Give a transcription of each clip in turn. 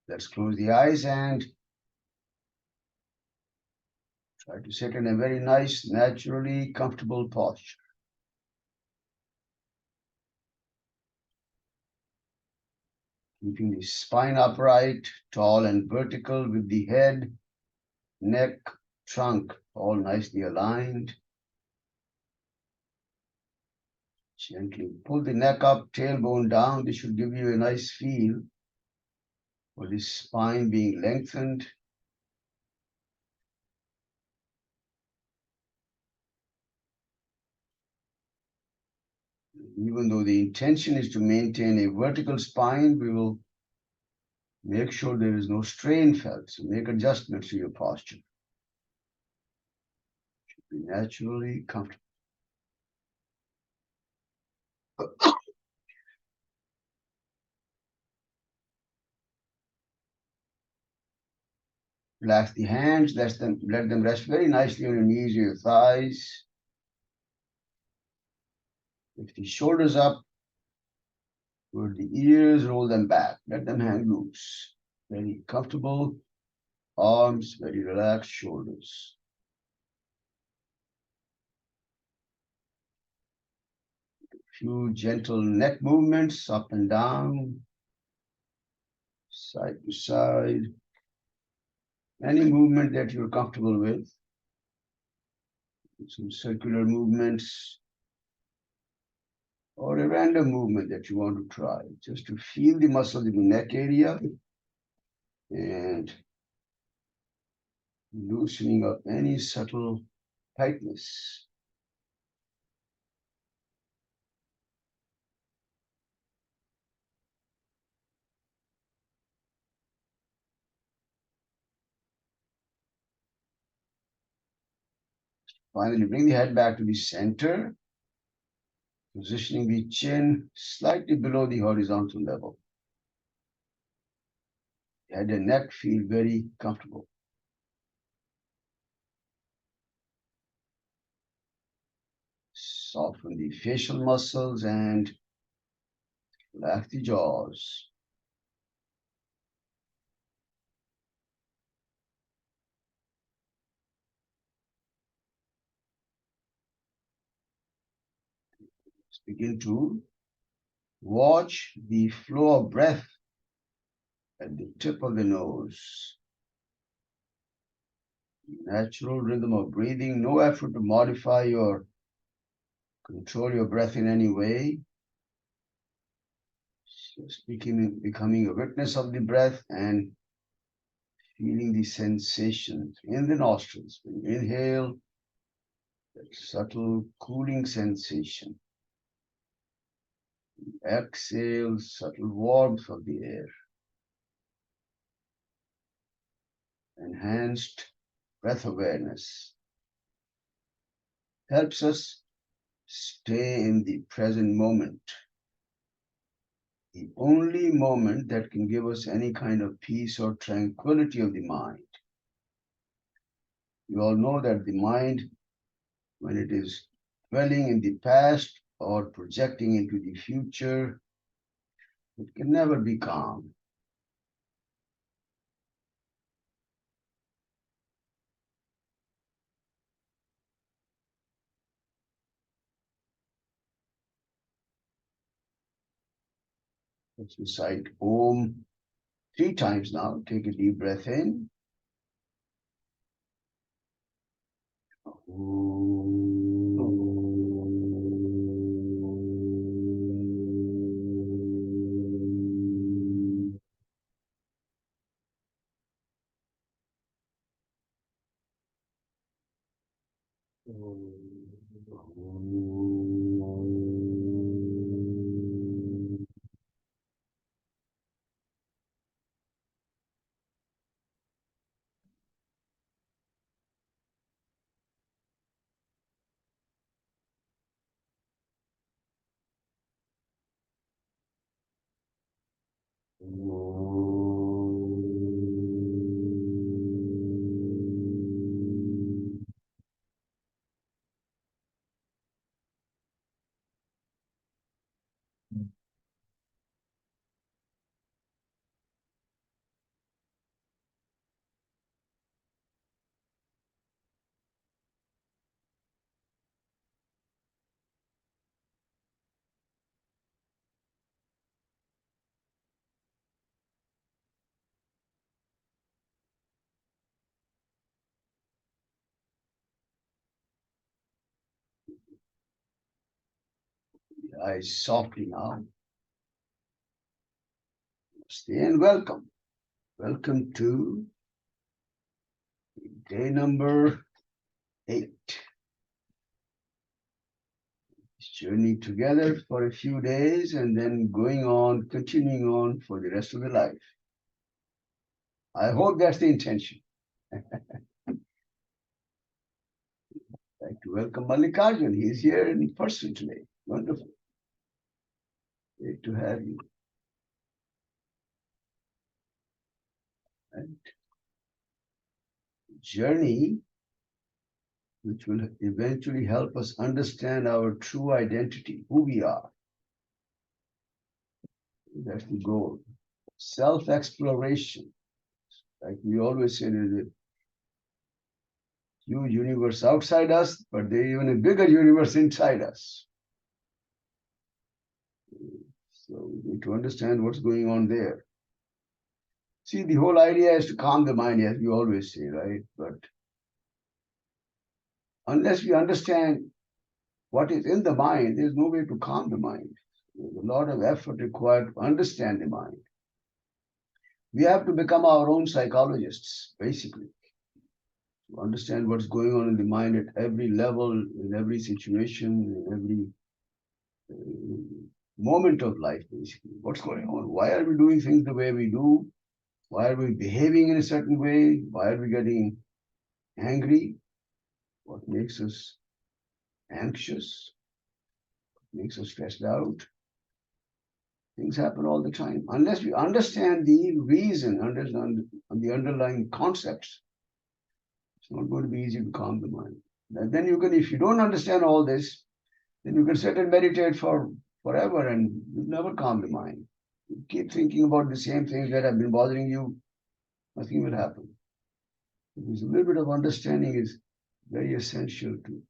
Let's close the eyes and try to sit in a very nice, naturally comfortable posture. Keeping the spine upright, tall and vertical, with the head, neck, trunk all nicely aligned. Gently pull the neck up, tailbone down. This should give you a nice feel for the spine being lengthened. Even though the intention is to maintain a vertical spine, we will make sure there is no strain felt. So make adjustments to your posture. Should be naturally comfortable. Relax the hands, let them rest very nicely on your knees or your thighs. Lift the shoulders up toward the ears, roll them back, let them hang loose. Very comfortable. Arms, very relaxed shoulders. Few gentle neck movements up and down, side to side. Any movement that you're comfortable with. Some circular movements or a random movement that you want to try, just to feel the muscles in the neck area and loosening up any subtle tightness. Finally, bring the head back to the center, positioning the chin slightly below the horizontal level. Head and neck feel very comfortable. Soften the facial muscles and relax the jaws. Let's begin to watch the flow of breath at the tip of the nose. Natural rhythm of breathing, no effort to modify or control your breath in any way. Just becoming a witness of the breath and feeling the sensations in the nostrils. When you inhale, that subtle cooling sensation. Exhale, subtle warmth of the air. Enhanced breath awareness helps us stay in the present moment. The only moment that can give us any kind of peace or tranquility of the mind. You all know that the mind, when it is dwelling in the past or projecting into the future, it can never be calm. Let's recite Om 3 times now. Take a deep breath in. Eyes softly now. Stay and welcome. Welcome to day number 8. Journey together for a few days and then continuing on for the rest of the life. I hope that's the intention. I'd like to welcome Mallikarjun. He's here in person today. Wonderful. Great to have you. And journey which will eventually help us understand our true identity, who we are. That's the goal. Self-exploration. Like we always say, there's a huge universe outside us, but there's even a bigger universe inside us. So we need to understand what's going on there. See, the whole idea is to calm the mind, as we always say, right? But unless we understand what is in the mind, there's no way to calm the mind. There's a lot of effort required to understand the mind. We have to become our own psychologists, basically, to understand what's going on in the mind at every level, in every situation, in every moment of life, basically. What's going on? Why are we doing things the way we do? Why are we behaving in a certain way? Why are we getting angry? What makes us anxious? What makes us stressed out? Things happen all the time. Unless we understand the reason, understand the underlying concepts, it's not going to be easy to calm the mind. And then you can, if you don't understand all this, then you can sit and meditate for forever and you'll never calm the mind. You keep thinking about the same things that have been bothering you, nothing will happen. Because a little bit of understanding is very essential to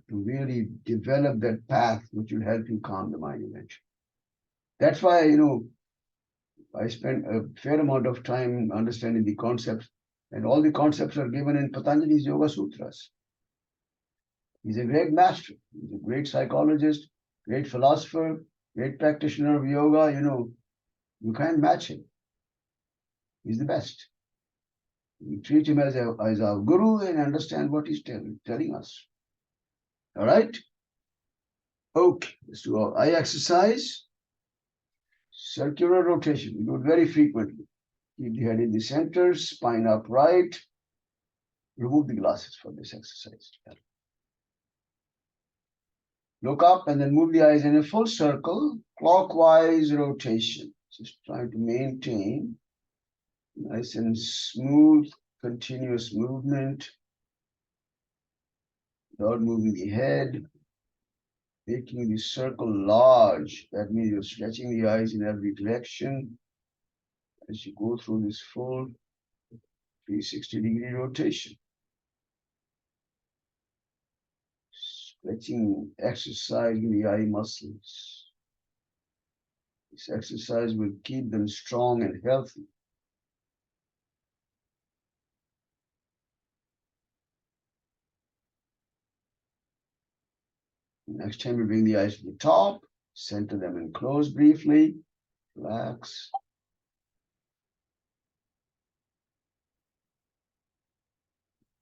really develop that path which will help you calm the mind eventually. That's why, I spent a fair amount of time understanding the concepts, and all the concepts are given in Patanjali's Yoga Sutras. He's a great master. He's a great psychologist, great philosopher, great practitioner of yoga. You can't match him. He's the best. We treat him as our guru and understand what he's telling us. All right? Okay, let's do our eye exercise. Circular rotation. We do it very frequently. Keep the head in the center, spine upright. Remove the glasses for this exercise. Look up and then move the eyes in a full circle, clockwise rotation. Just trying to maintain nice and smooth, continuous movement without moving the head, making the circle large. That means you're stretching the eyes in every direction as you go through this full 360-degree rotation. Stretching exercise in the eye muscles. This exercise will keep them strong and healthy. Next time you bring the eyes to the top, center them and close briefly, relax.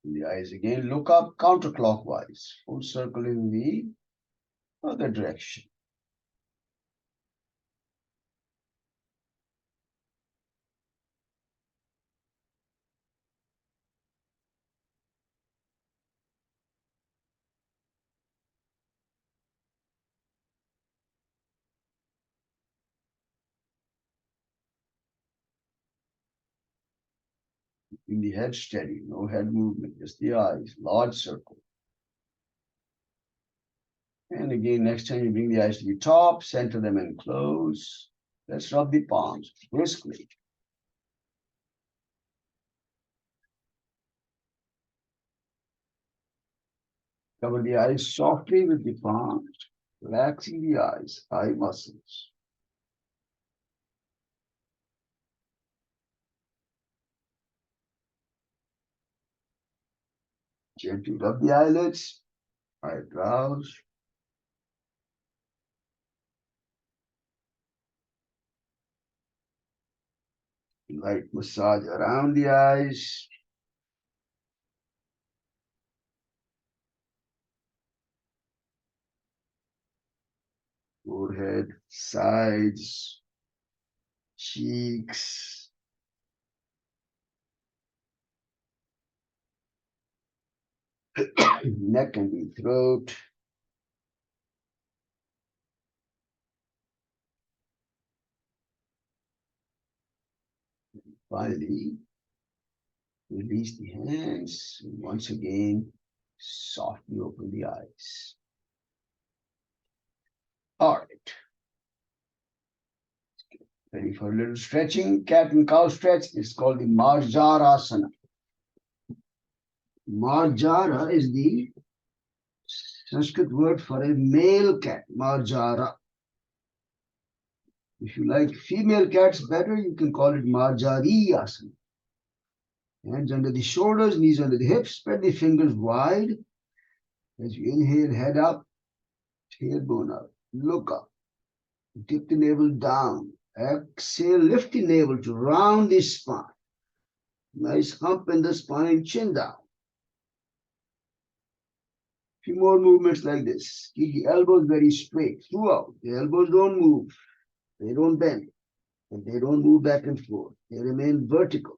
The eyes again, look up counterclockwise, full circle in the other direction. Keeping the head steady, no head movement, just the eyes, large circle. And again, next time you bring the eyes to the top, center them and close. Let's rub the palms briskly. Cover the eyes softly with the palms, relaxing the eyes, eye muscles. Gently rub the eyelids, eyebrows. Light massage around the eyes. Forehead, sides, cheeks, neck and the throat. Finally, release the hands. Once again, softly open the eyes. All right. Ready for a little stretching? Cat and cow stretch. It's called the Marjarasana. Marjara is the Sanskrit word for a male cat. Marjara. If you like female cats better, you can call it Marjari Asana. Hands under the shoulders, knees under the hips, spread the fingers wide. As you inhale, head up, tailbone up, look up, dip the navel down. Exhale, lift the navel to round the spine. Nice hump in the spine, chin down. Few more movements like this. Keep the elbows very straight throughout. The elbows don't move, they don't bend, and they don't move back and forth. They remain vertical.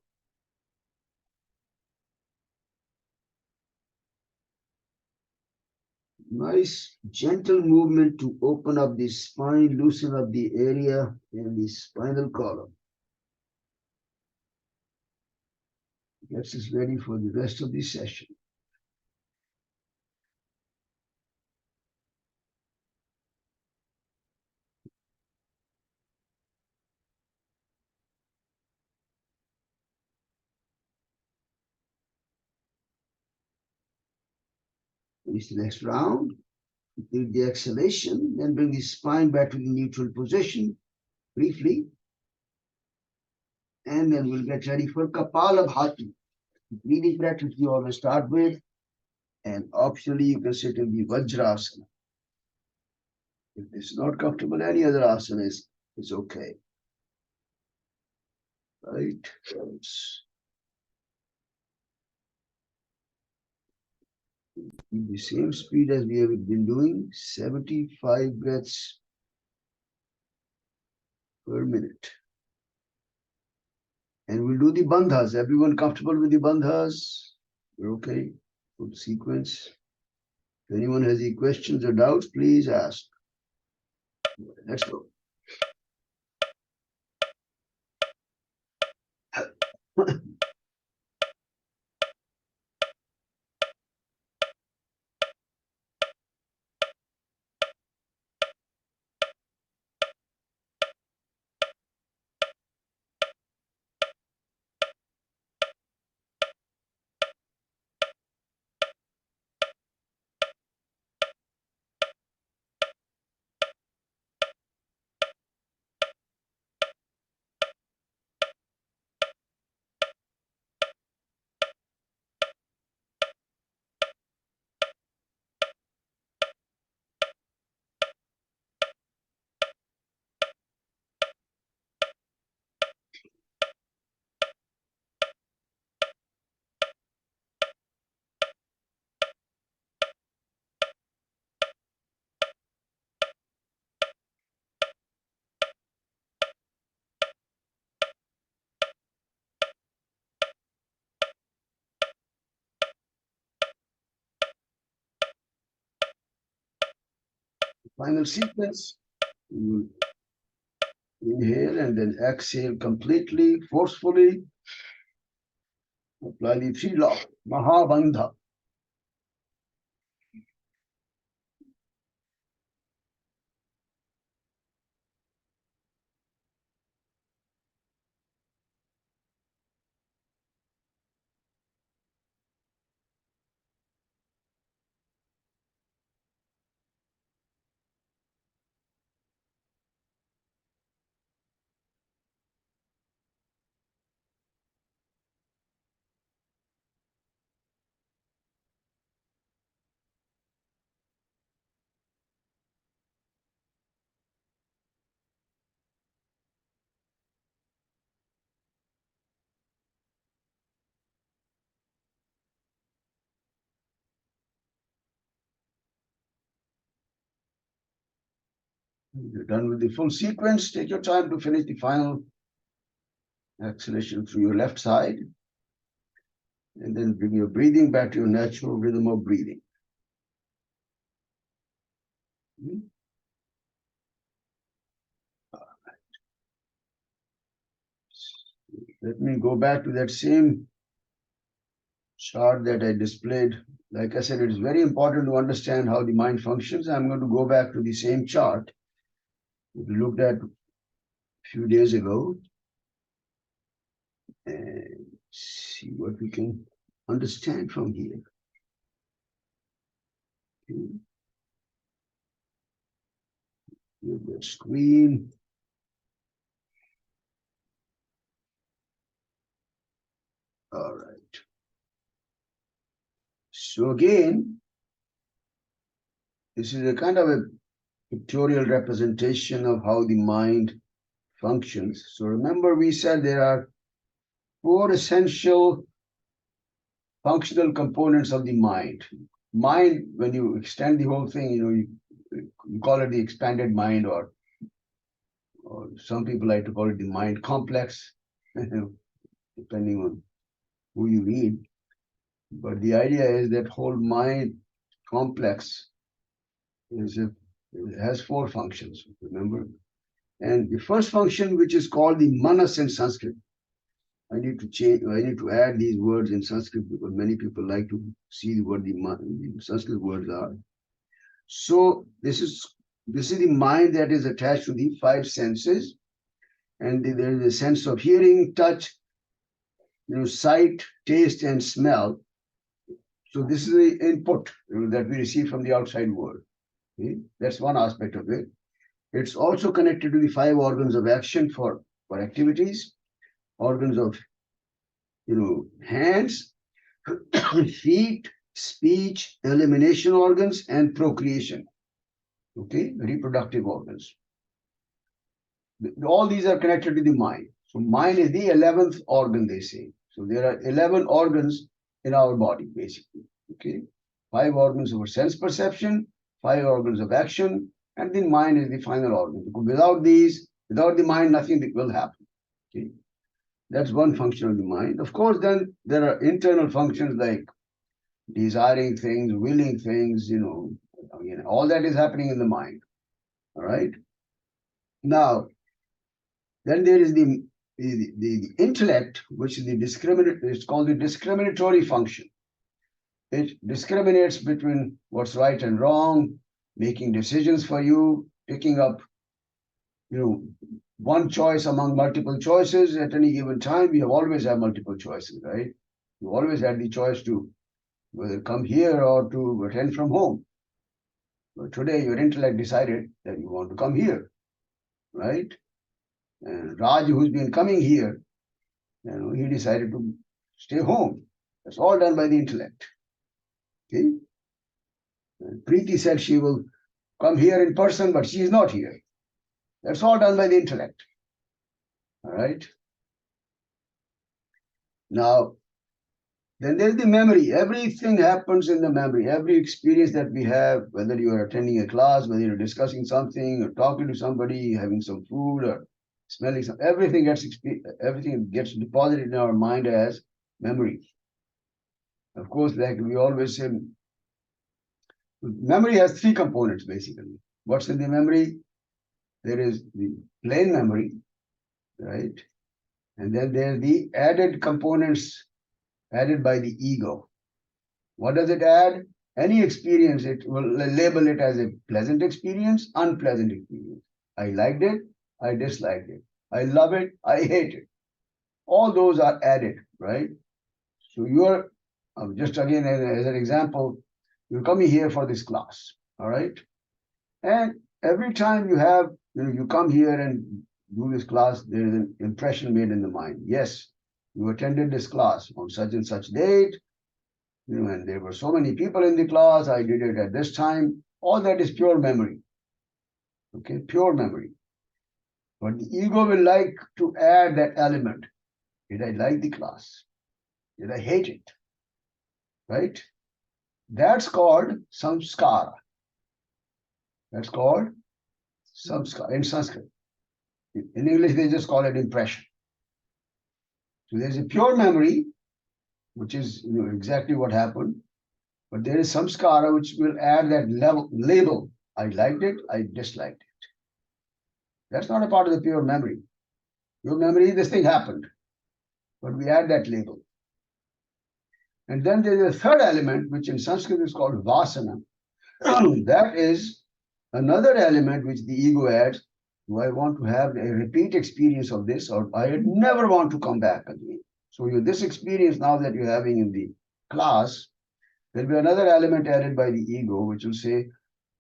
Nice, gentle movement to open up the spine, loosen up the area in the spinal column. Gets us ready for the rest of the session. Finish the next round. Complete the exhalation, then bring the spine back to the neutral position briefly. And then we'll get ready for Kapalabhati. Breathing practice you always start with. And optionally, you can sit in the Vajrasana. If it's not comfortable, any other asana is okay. Right? Keep the same speed as we have been doing, 75 breaths per minute. And we'll do the bandhas. Everyone comfortable with the bandhas? We're okay. Good sequence. If anyone has any questions or doubts, please ask. Let's go. Final sequence. Inhale and then exhale completely, forcefully. Apply the three lock, Mahabandha. You're done with the full sequence. Take your time to finish the final exhalation through your left side. And then bring your breathing back to your natural rhythm of breathing. Let me go back to that same chart that I displayed. Like I said, it is very important to understand how the mind functions. I'm going to go back to the same chart we looked at a few days ago and see what we can understand from here. Okay. Here's the screen. All right. So again, this is a kind of a pictorial representation of how the mind functions. So remember, we said there are four essential functional components of the mind. Mind, when you extend the whole thing, you call it the expanded mind, or some people like to call it the mind complex, depending on who you read. But the idea is that whole mind complex it has four functions, remember? And the first function, which is called the manas in Sanskrit, I need to add these words in Sanskrit because many people like to see what the Sanskrit words are. So this is the mind that is attached to the five senses, and there is a sense of hearing, touch, sight, taste, and smell. So this is the input that we receive from the outside world. Okay? That's one aspect of it. It's also connected to the five organs of action for activities, organs of hands, feet, speech, elimination organs, and procreation. Okay, reproductive organs. All these are connected to the mind. So mind is the 11th organ, they say. So there are 11 organs in our body, basically. Okay, five organs of sense perception, five organs of action, and the mind is the final organ. Because without the mind, nothing will happen. Okay, that's one function of the mind. Of course, then there are internal functions like desiring things, willing things, all that is happening in the mind. All right. Now, then there is the intellect, which is it's called the discriminatory function. It discriminates between what's right and wrong, making decisions for you, picking up, one choice among multiple choices at any given time. We have always had multiple choices, right? You always had the choice to whether come here or to attend from home. But today, your intellect decided that you want to come here, right? And Raj, who's been coming here, he decided to stay home. That's all done by the intellect. Okay? And Preeti said she will come here in person, but she is not here. That's all done by the intellect. All right? Now, then there's the memory. Everything happens in the memory. Every experience that we have, whether you are attending a class, whether you're discussing something, or talking to somebody, having some food, or smelling something, everything gets deposited in our mind as memory. Of course, like we always say, memory has three components basically. What's in the memory? There is the plain memory, right? And then there are the added components added by the ego. What does it add? Any experience, it will label it as a pleasant experience, unpleasant experience. I liked it, I disliked it. I love it, I hate it. All those are added, right? So you're, just again as an example, you're coming here for this class, all right? And every time you come here and do this class, there is an impression made in the mind. Yes, you attended this class on such and such date, and there were so many people in the class, I did it at this time. All that is pure memory. Okay, pure memory. But the ego will like to add that element. Did I like the class? Did I hate it? Right? That's called samskara. That's called samskara in Sanskrit. In English, they just call it impression. So there's a pure memory, which is exactly what happened, but there is samskara which will add that label. I liked it, I disliked it. That's not a part of the pure memory. Pure memory, this thing happened, but we add that label. And then there's a third element, which in Sanskrit is called vasana. That is another element which the ego adds. Do I want to have a repeat experience of this, or I never want to come back again? So this experience now that you're having in the class, there'll be another element added by the ego, which will say,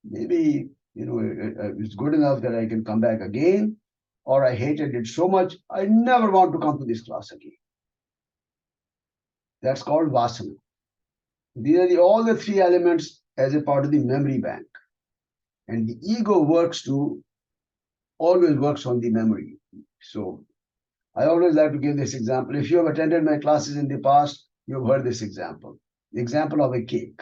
maybe it's good enough that I can come back again, or I hated it so much, I never want to come to this class again. That's called vasana. These are all the three elements as a part of the memory bank. And the ego always works on the memory. So I always like to give this example. If you have attended my classes in the past, you've heard this example. The example of a cake.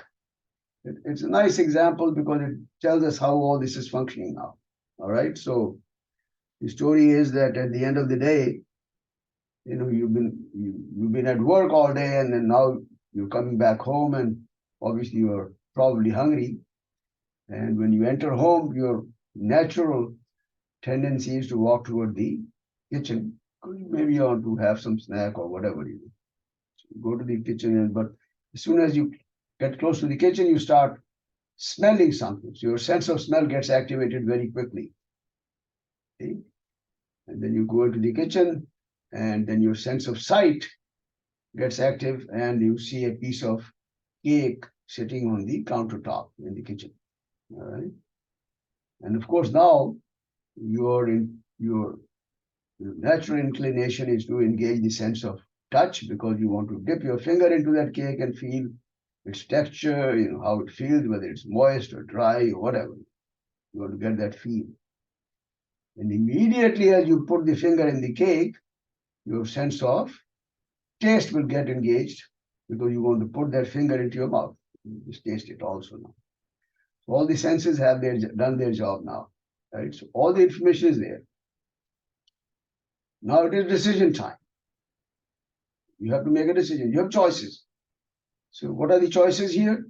It's a nice example because it tells us how all this is functioning now. All right. So the story is that at the end of the day, you've been at work all day, and then now you're coming back home, and obviously you're probably hungry. And when you enter home, your natural tendency is to walk toward the kitchen. Maybe you want to have some snack or whatever you do. So you go to the kitchen, but as soon as you get close to the kitchen, you start smelling something. So your sense of smell gets activated very quickly. Okay? And then you go into the kitchen, and then your sense of sight gets active, and you see a piece of cake sitting on the countertop in the kitchen. All right. And of course, now your natural inclination is to engage the sense of touch, because you want to dip your finger into that cake and feel its texture, how it feels, whether it's moist or dry or whatever. You want to get that feel. And immediately as you put the finger in the cake, your sense of taste will get engaged, because you want to put that finger into your mouth. You just taste it also now. So all the senses have done their job now, right? So all the information is there. Now it is decision time. You have to make a decision. You have choices. So what are the choices here?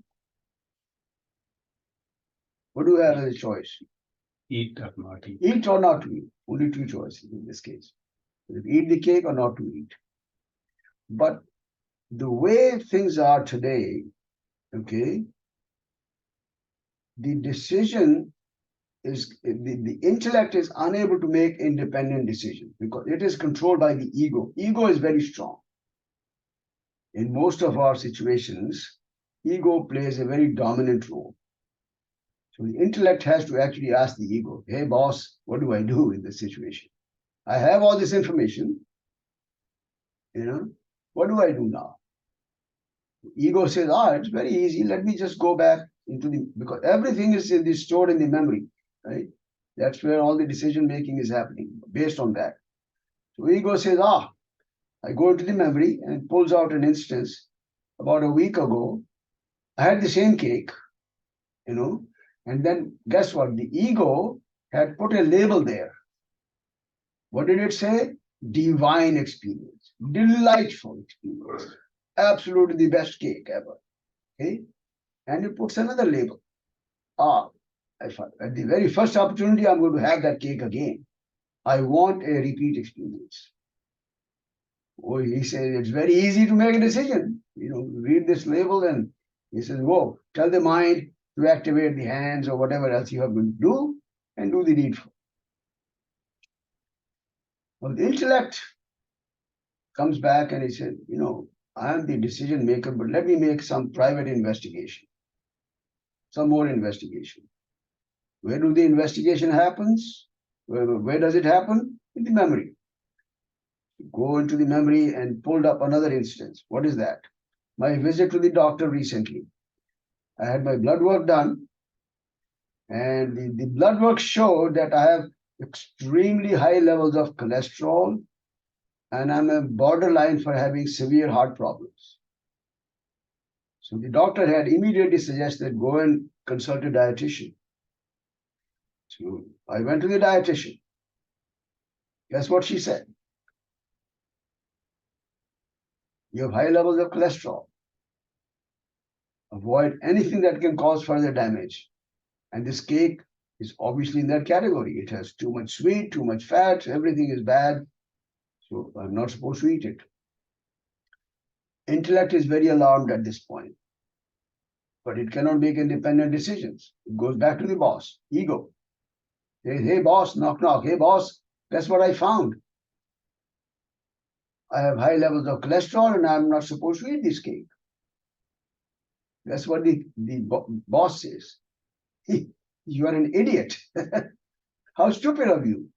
What do you have as a choice? Eat or not eat. Eat or not to eat. Only two choices in this case. Eat the cake or not to eat. But the way things are today, okay, the decision is, the intellect is unable to make independent decisions because it is controlled by the ego. Ego is very strong. In most of our situations, ego plays a very dominant role. So the intellect has to actually ask the ego, hey boss, what do I do in this situation? I have all this information, what do I do now? Ego says, it's very easy. Let me just go back because everything is stored in the memory, right? That's where all the decision making is happening based on that. So ego says, I go into the memory and pulls out an instance. About a week ago, I had the same cake, and then guess what? The ego had put a label there. What did it say? Divine experience, delightful experience, absolutely the best cake ever. Okay, and it puts another label. At the very first opportunity, I'm going to have that cake again. I want a repeat experience. Oh, he says it's very easy to make a decision. Read this label, and he says, whoa, tell the mind to activate the hands or whatever else you have to do, and do the needful. Well, the intellect comes back and he said, I am the decision maker, but let me make some private investigation, some more investigation. Where do the investigation happens? Where does it happen? In the memory. Go into the memory and pulled up another instance. What is that? My visit to the doctor recently. I had my blood work done, and the blood work showed that I have extremely high levels of cholesterol, and I'm a borderline for having severe heart problems. So the doctor had immediately suggested go and consult a dietitian. So I went to the dietitian. Guess what she said? You have high levels of cholesterol. Avoid anything that can cause further damage. And this cake is obviously in that category. It has too much sweet, too much fat, everything is bad. So I'm not supposed to eat it. Intellect is very alarmed at this point, but it cannot make independent decisions. It goes back to the boss, ego. Hey boss, knock, knock. Hey, boss, guess what I found? I have high levels of cholesterol and I'm not supposed to eat this cake. That's what the boss says. You are an idiot. How stupid of you.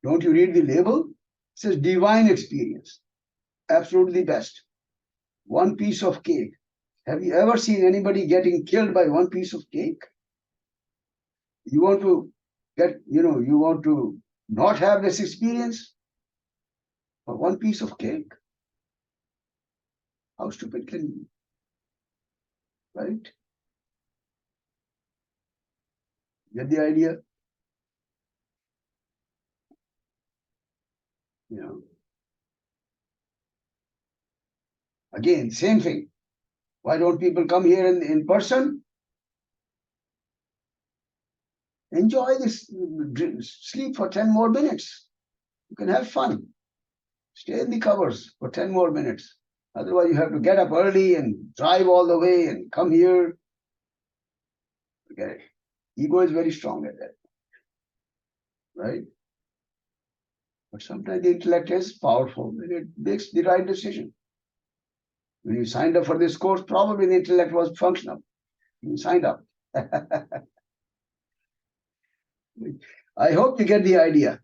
Don't you read the label? It says divine experience. Absolutely best. One piece of cake. Have you ever seen anybody getting killed by one piece of cake? You want to you want to not have this experience for one piece of cake? How stupid can you be? Right? Get the idea? You know. Again, same thing. Why don't people come here in person? Enjoy this, sleep for 10 more minutes. You can have fun. Stay in the covers for 10 more minutes. Otherwise, you have to get up early and drive all the way and come here. Forget it. Ego is very strong at that. Right? But sometimes the intellect is powerful and it makes the right decision. When you signed up for this course, probably the intellect was functional. You signed up. I hope you get the idea.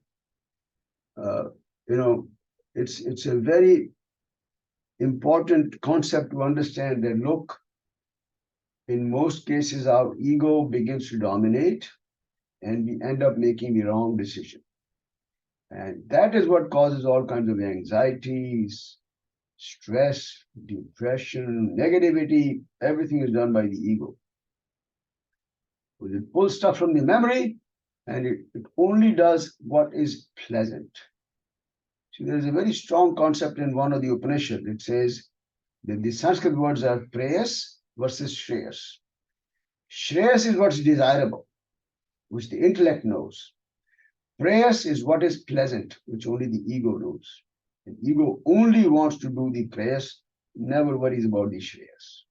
It's a very important concept to understand that, look, in most cases, our ego begins to dominate and we end up making the wrong decision. And that is what causes all kinds of anxieties, stress, depression, negativity. Everything is done by the ego. It pulls stuff from the memory and it only does what is pleasant. So there's a very strong concept in one of the Upanishads. It says that the Sanskrit words are prayas versus shreyas. Shreyas is what's desirable, which the intellect knows. Prayas is what is pleasant, which only the ego knows. The ego only wants to do the prayas, never worries about the shreyas.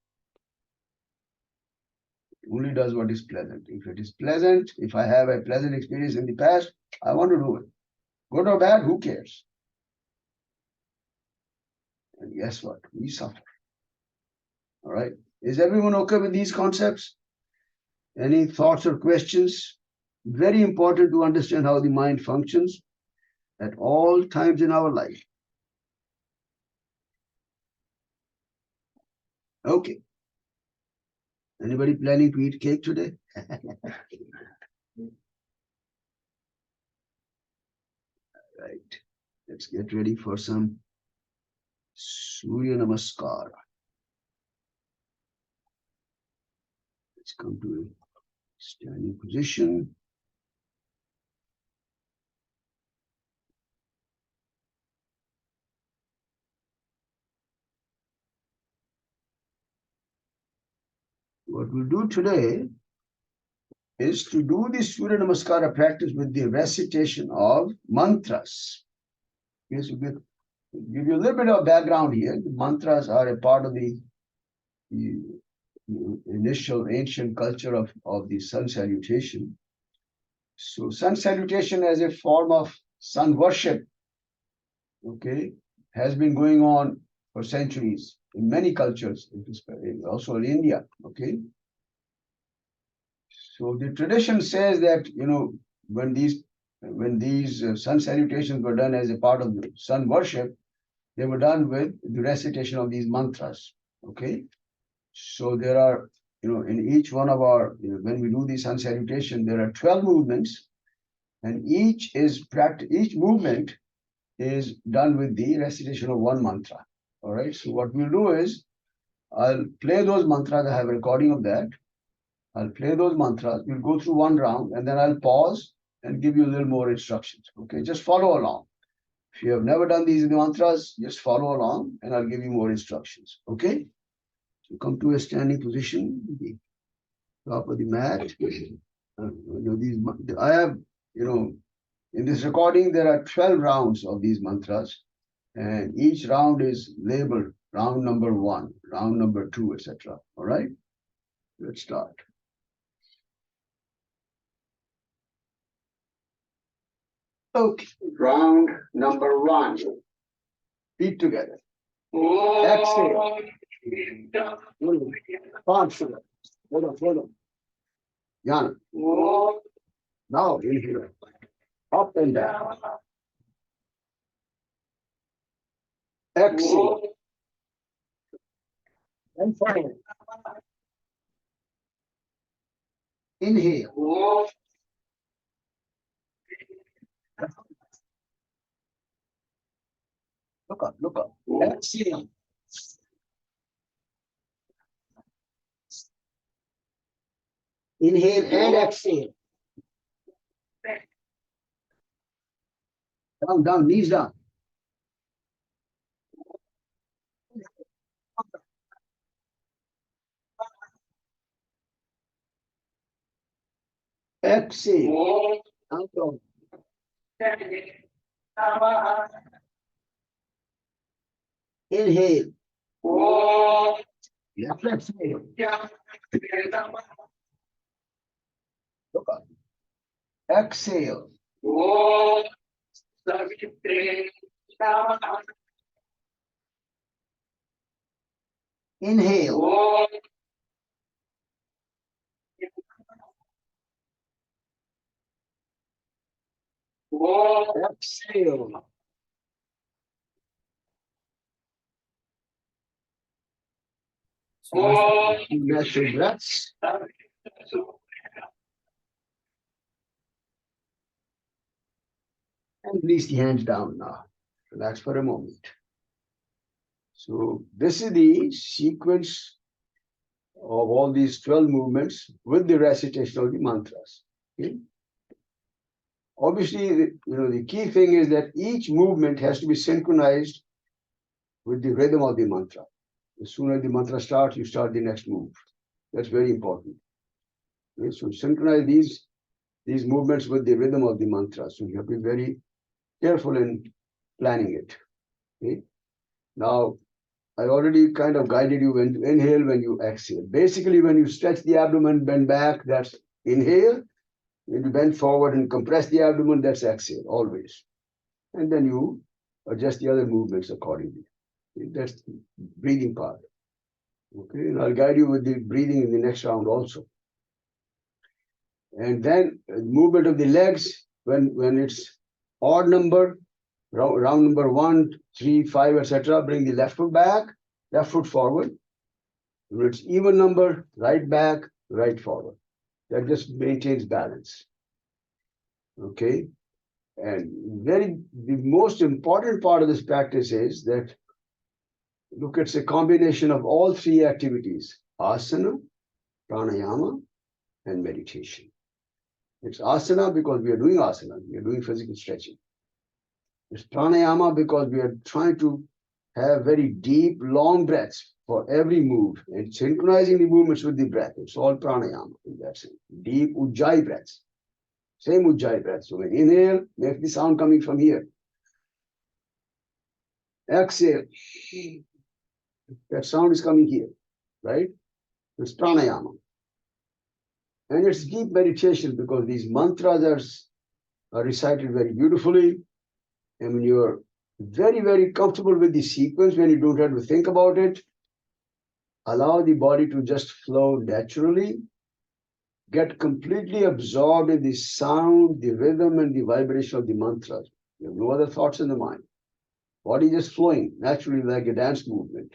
It only does what is pleasant. If it is pleasant, if I have a pleasant experience in the past, I want to do it. Good or bad, who cares? And guess what? We suffer. All right. Is everyone okay with these concepts? Any thoughts or questions? Very important to understand how the mind functions at all times in our life. Okay. Anybody planning to eat cake today? Right. Let's get ready for some Surya Namaskar. Let's come to a standing position. What we'll do today is to do the Surya Namaskara practice with the recitation of mantras. Yes, we'll give you a little bit of background here. The mantras are a part of the initial ancient culture of the sun salutation. So sun salutation as a form of sun worship, okay, has been going on for centuries in many cultures, also in India, okay. So the tradition says that, when these sun salutations were done as a part of the sun worship, they were done with the recitation of these mantras, okay. So there are, in each one of our, when we do the sun salutation, there are 12 movements, and each movement is done with the recitation of one mantra. All right. So what we'll do is, I'll play those mantras. I have a recording of that. I'll play those mantras. We'll go through one round, and then I'll pause, and give you a little more instructions. Okay, just follow along. If you have never done these mantras, just follow along and I'll give you more instructions. Okay? So come to a standing position, the top of the mat. I have, in this recording, there are 12 rounds of these mantras, and each round is labeled round number 1, round number 2, etc. All right? Let's start. Okay, round number 1. Feet together. Exhale. Palms together. Hold on. Yana. Now inhale. Up and down. Exhale. And forward. Inhale. Look up. Exhale. Inhale and exhale. Down, knees down. Exhale. Down. Inhale. Left exhale. Look up. Exhale. Inhale. Exhale. Natural breaths. And release the hands down now. Relax for a moment. So this is the sequence of all these 12 movements with the recitation of the mantras. Okay? Obviously, the key thing is that each movement has to be synchronized with the rhythm of the mantra. As soon as the mantra starts, you start the next move. That's very important. Okay? So synchronize these movements with the rhythm of the mantra. So you have to be very careful in planning it. Okay? Now, I already kind of guided you when to inhale, when you exhale. Basically, when you stretch the abdomen, bend back, that's inhale. When you bend forward and compress the abdomen, that's exhale, always. And then you adjust the other movements accordingly. Okay? That's the breathing part. Okay, and I'll guide you with the breathing in the next round also. And then movement of the legs, when it's odd number, round number 1, 3, 5, etc., bring the left foot back, left foot forward. When it's even number, right back, right forward. That just maintains balance. Okay, and the most important part of this practice is that, look, it's a combination of all 3 activities: asana, pranayama, and meditation. It's asana because we are doing asana, we are doing physical stretching. It's pranayama because we are trying to have very deep, long breaths for every move and synchronizing the movements with the breath. It's all pranayama in that sense. Deep ujjayi breaths. Same ujjayi breath. So when inhale, make the sound coming from here. Exhale. That sound is coming here, right? It's pranayama. And it's deep meditation because these mantras are recited very beautifully. And when you're very, very comfortable with the sequence, when you don't have to think about it, allow the body to just flow naturally, get completely absorbed in the sound, the rhythm, and the vibration of the mantras. You have no other thoughts in the mind. Body just flowing naturally like a dance movement.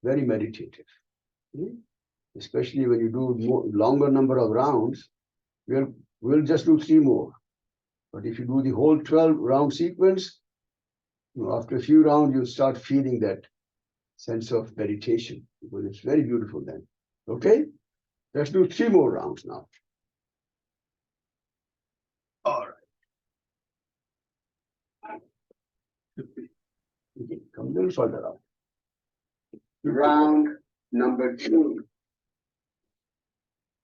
Very meditative. Especially when you do longer number of rounds, we'll just do 3 more. But if you do the whole 12 round sequence, after a few rounds, you'll start feeling that sense of meditation because it's very beautiful then. Okay? Let's do 3 more rounds now. All right. Okay, come a little further up. Round number 2.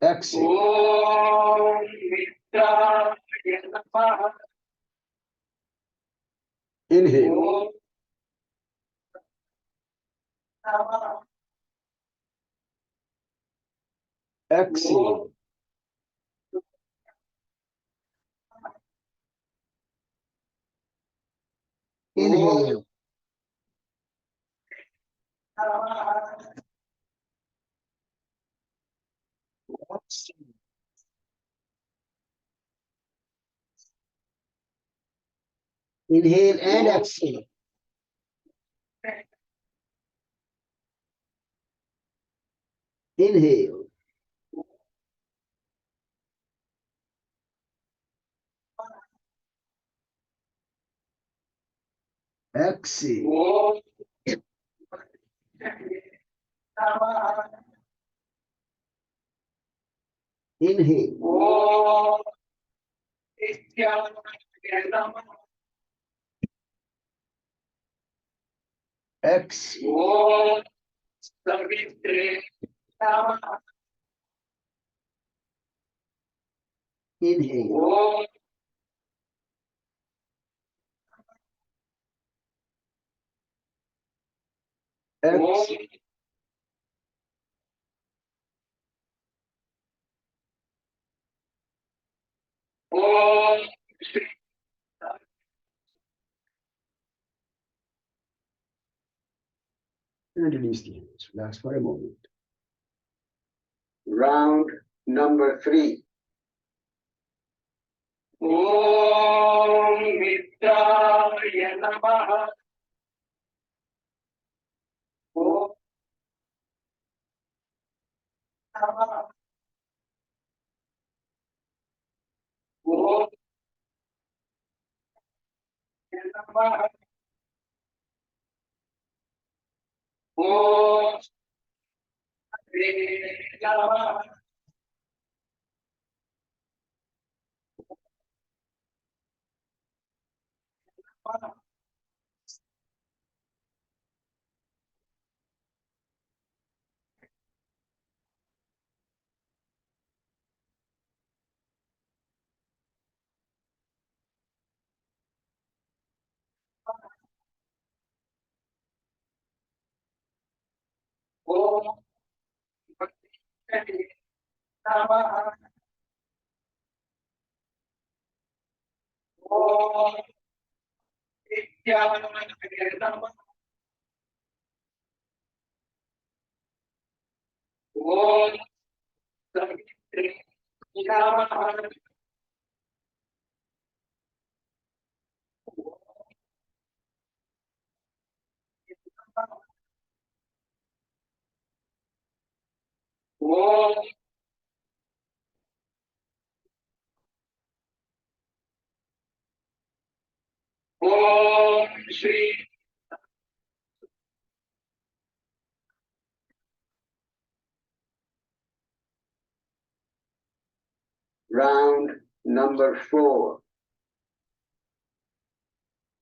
Exhale. Inhale. Exhale. Inhale. Inhale and exhale. Inhale. Exhale. Inhale. Exhale. Inhale. Exhale. And release the hands. Relax for a moment. Round number 3. Om Mitraya Namaha. Om Namaha. Om Namaha. Om Namaha. Om Namaha. Om Namaha. Om Namaha. Om Om Shri. Round number 4.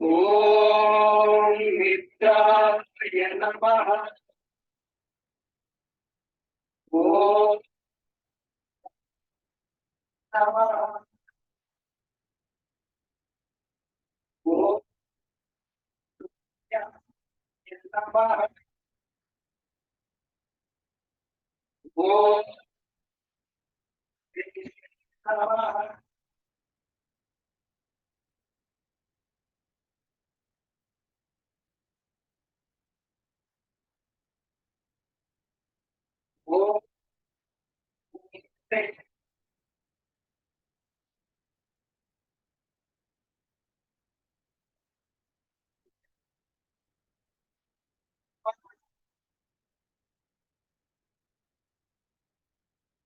Om Mitraya Namaha. Om Namaha. Om Namaha. Om Namaha. Om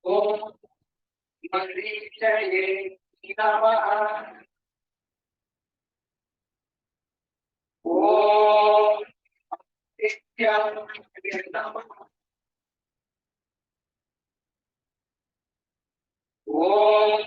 Om Marichaye Namaha. Om Nitya Namaha. Om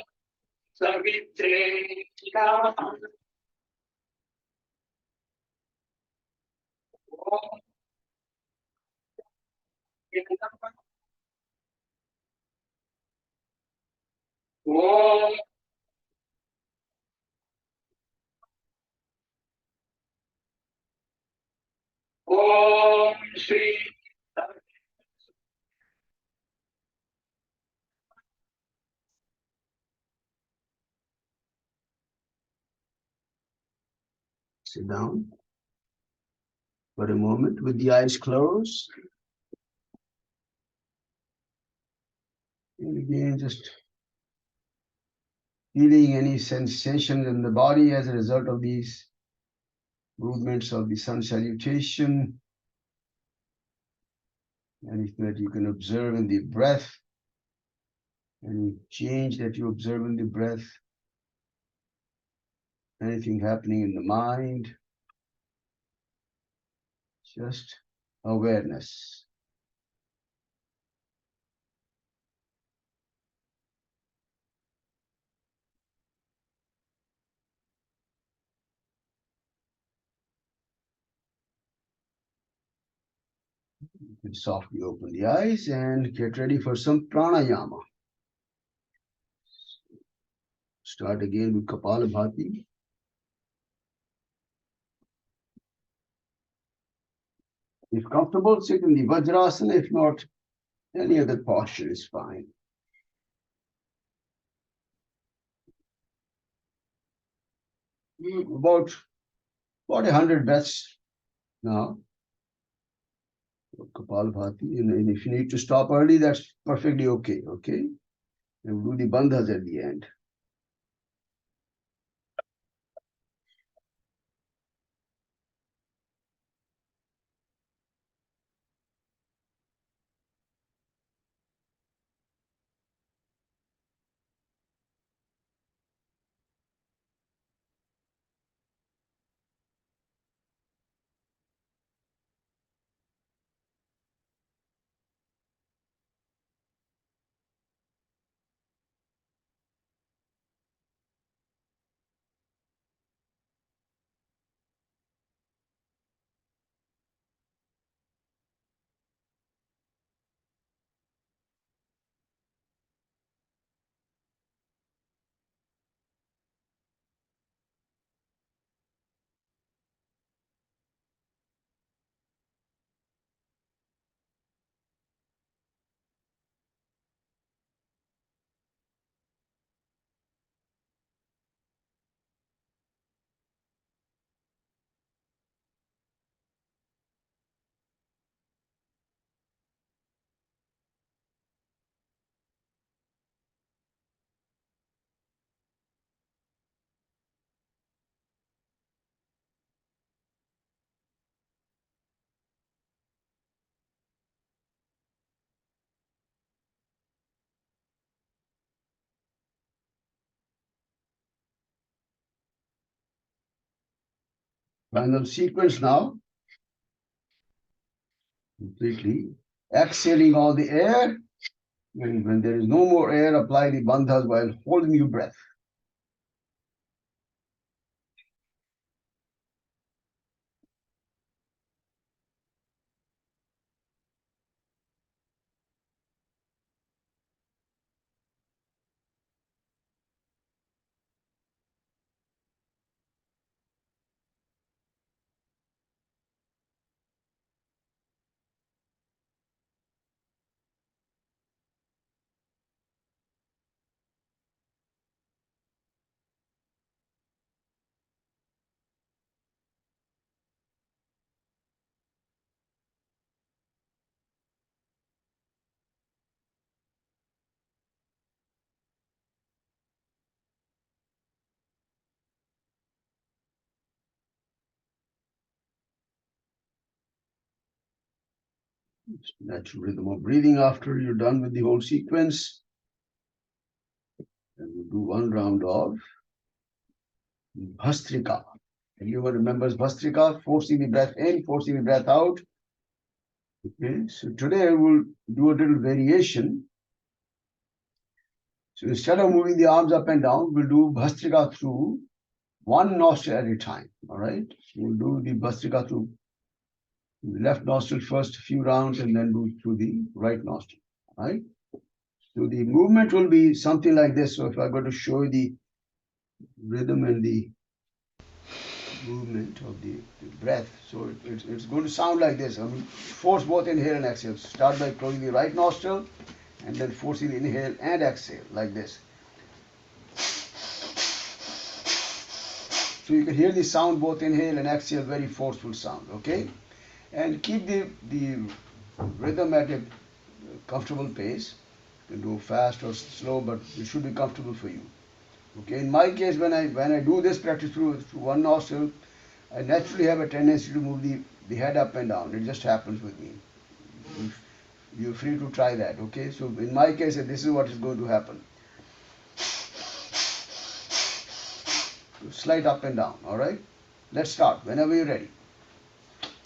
Sit down for a moment with the eyes closed. And again, just feeling any sensations in the body as a result of these movements of the sun salutation. Anything that you can observe in the breath, any change that you observe in the breath, anything happening in the mind, just awareness. You can softly open the eyes and get ready for some pranayama. Start again with Kapalabhati. If comfortable, sit in the Vajrasana. If not, any other posture is fine. About 100 breaths now. Kapalabhati. And if you need to stop early, that's perfectly okay. Okay. And we'll do the bandhas at the end. Final sequence now. Completely exhaling all the air. And when there is no more air, apply the bandhas while holding your breath. Natural rhythm of breathing after you're done with the whole sequence. And we'll do one round of Bhastrika. Everyone remembers Bhastrika, forcing the breath in, forcing the breath out. Okay, so today I will do a little variation. So instead of moving the arms up and down, we'll do Bhastrika through one nostril at a time. All right. We'll do the Bhastrika through the left nostril first, a few rounds, and then do through the right nostril. All right. So the movement will be something like this. So if I'm going to show you the rhythm and the movement of the breath, so it's going to sound like this. I mean, force both inhale and exhale. Start by closing the right nostril and then forcing the inhale and exhale like this. So you can hear the sound, both inhale and exhale, very forceful sound, okay? And keep the rhythm at a comfortable pace. You can do fast or slow, but it should be comfortable for you. Okay, in my case, when I do this practice through one nostril, I naturally have a tendency to move the head up and down. It just happens with me. You're free to try that, okay? So in my case, this is what is going to happen. Slight up and down, all right? Let's start whenever you're ready.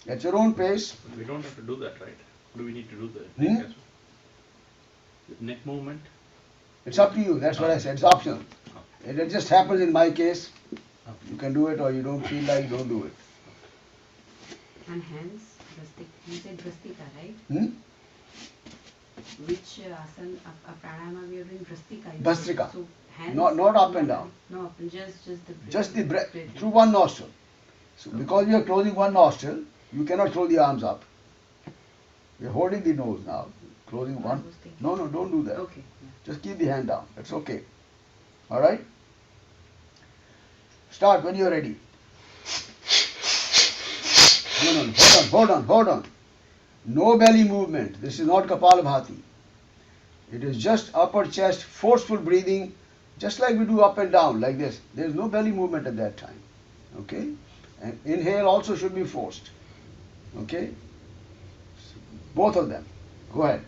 At your own pace. But we don't have to do that, right? Do we need to do the Hmm? neck as well? The neck movement? It's up to you. That's what I said. It's optional. It just happens in my case. You can do it or you don't feel like, don't do it. And hands, you said Drastika, right? Hmm? Which asana, pranayama we are doing Drastika? Bhastrika. So hands. Not up and down. No, up and just the breath. Just the breath through one nostril. So because you are closing one nostril, you cannot throw the arms up. We are holding the nose now. Closing one. No, don't do that. Okay. Yeah. Just keep the hand down. That's okay. All right? Start when you are ready. No, hold on. No belly movement. This is not Kapalabhati. It is just upper chest, forceful breathing, just like we do up and down, like this. There is no belly movement at that time. Okay? And inhale also should be forced. Okay? Both of them. Go ahead.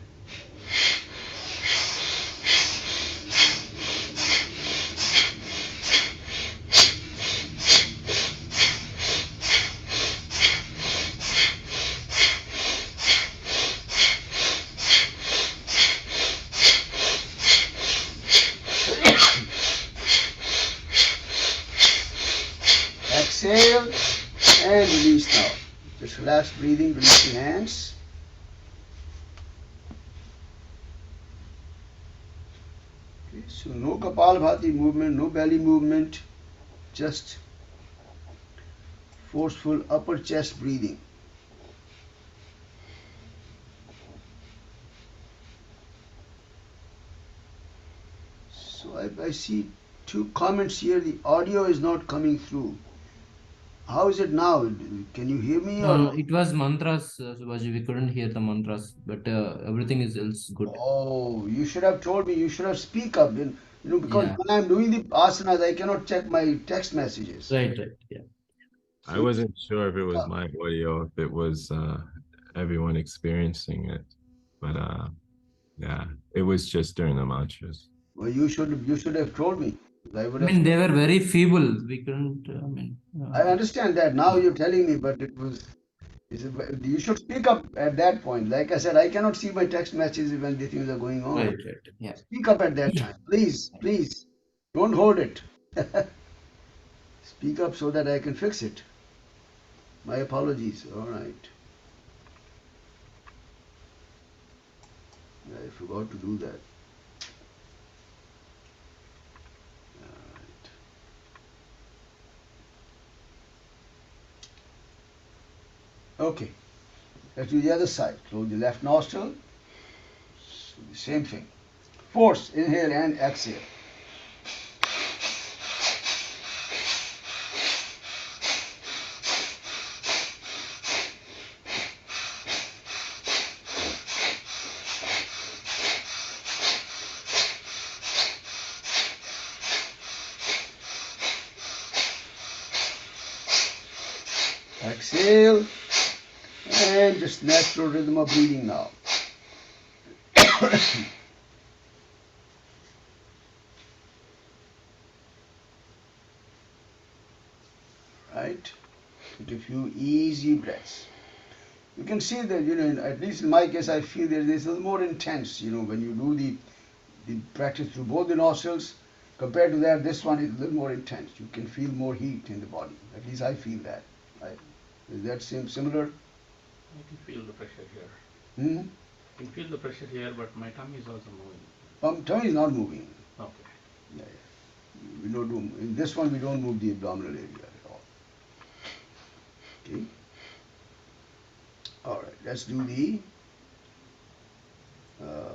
Exhale and release now. Just relax breathing, release the hands. Okay, so no Kapalabhati movement, no belly movement, just forceful upper chest breathing. So I see two comments here. The audio is not coming through. How is it now? Can you hear me? No, it was mantras, Subhaji. We couldn't hear the mantras, but everything is else good. Oh, you should have told me. You should have speak up. Because Yeah. when I'm doing the asanas, I cannot check my text messages. Right. Yeah. I wasn't sure if it was my audio, if it was everyone experiencing it, but yeah, it was just during the mantras. Well, you should have told me. I would I have. mean, they were very feeble. We couldn't. I understand that now you're telling me, but it was. You should speak up at that point. Like I said, I cannot see my text messages when the things are going on. Right. Yeah. Speak up at that time, please. Don't hold it. Speak up so that I can fix it. My apologies. All right. I forgot to do that. All right. Okay. Let's do the other side. Close the left nostril. The same thing. Force, inhale and exhale. Exhale and just natural rhythm of breathing now. Right? Take a few easy breaths. You can see that, at least in my case, I feel that this is more intense, when you do the practice through both the nostrils. Compared to that, this one is a little more intense. You can feel more heat in the body. At least I feel that. Is that similar? I can feel the pressure here. Hmm? I can feel the pressure here, but my tongue is also moving. Tongue is not moving. Okay. Yeah, yeah. We don't do, in this one we don't move the abdominal area at all. Okay. All right. Let's do the uh,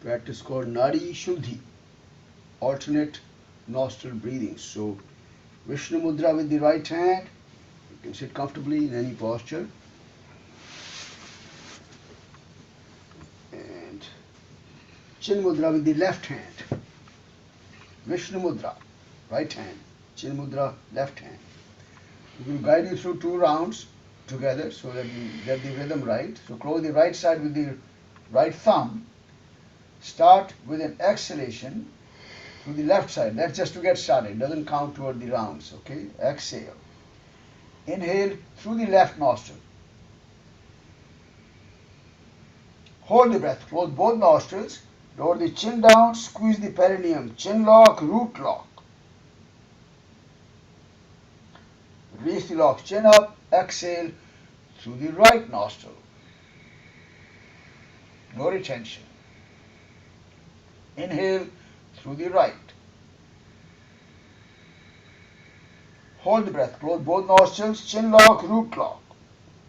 practice called Nadi Shuddhi, alternate nostril breathing. So Vishnu Mudra with the right hand. You can sit comfortably in any posture. And Chin Mudra with the left hand. Vishnu Mudra, right hand. Chin Mudra, left hand. We will guide you through 2 rounds together so that you get the rhythm right. So close the right side with the right thumb. Start with an exhalation to the left side. That's just to get started. It doesn't count toward the rounds. Okay? Exhale. Inhale through the left nostril. Hold the breath. Close both nostrils. Lower the chin down. Squeeze the perineum. Chin lock, root lock. Release the lock. Chin up. Exhale through the right nostril. No retention. Inhale through the right. Hold the breath. Close both nostrils. Chin lock, root lock.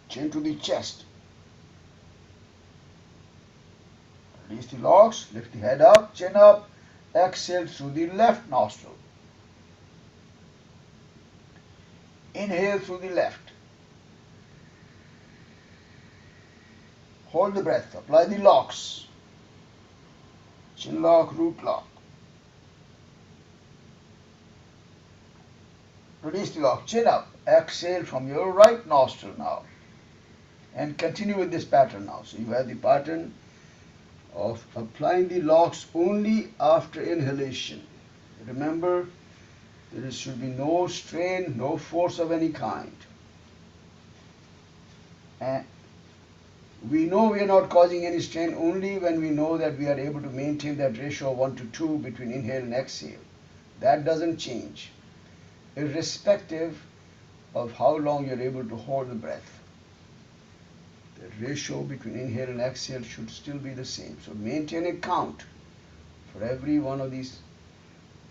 Chin to the chest. Release the locks. Lift the head up. Chin up. Exhale through the left nostril. Inhale through the left. Hold the breath. Apply the locks. Chin lock, root lock. Release the lock. Chin up. Exhale from your right nostril now. And continue with this pattern now. So you have the pattern of applying the locks only after inhalation. Remember, there should be no strain, no force of any kind. And we know we are not causing any strain only when we know that we are able to maintain that ratio of 1 to 2 between inhale and exhale. That doesn't change, irrespective of how long you're able to hold the breath. The ratio between inhale and exhale should still be the same. So maintain a count for every one of these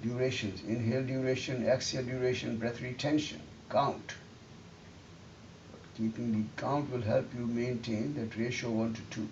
durations. Inhale duration, exhale duration, breath retention. Count. Keeping the count will help you maintain that ratio 1 to 2.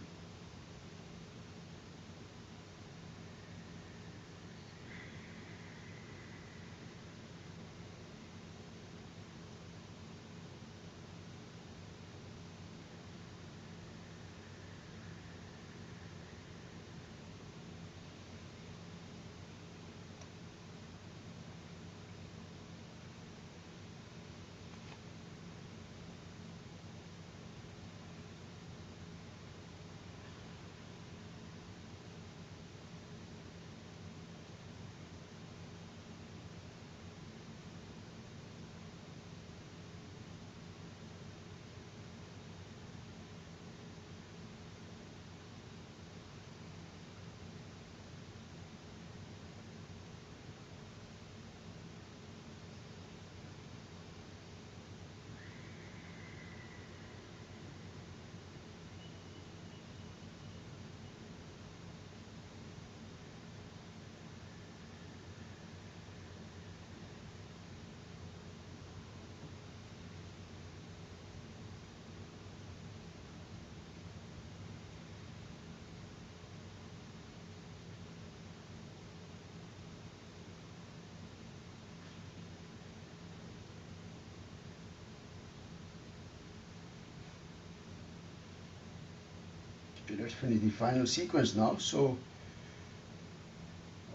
Okay, let's finish the final sequence now. So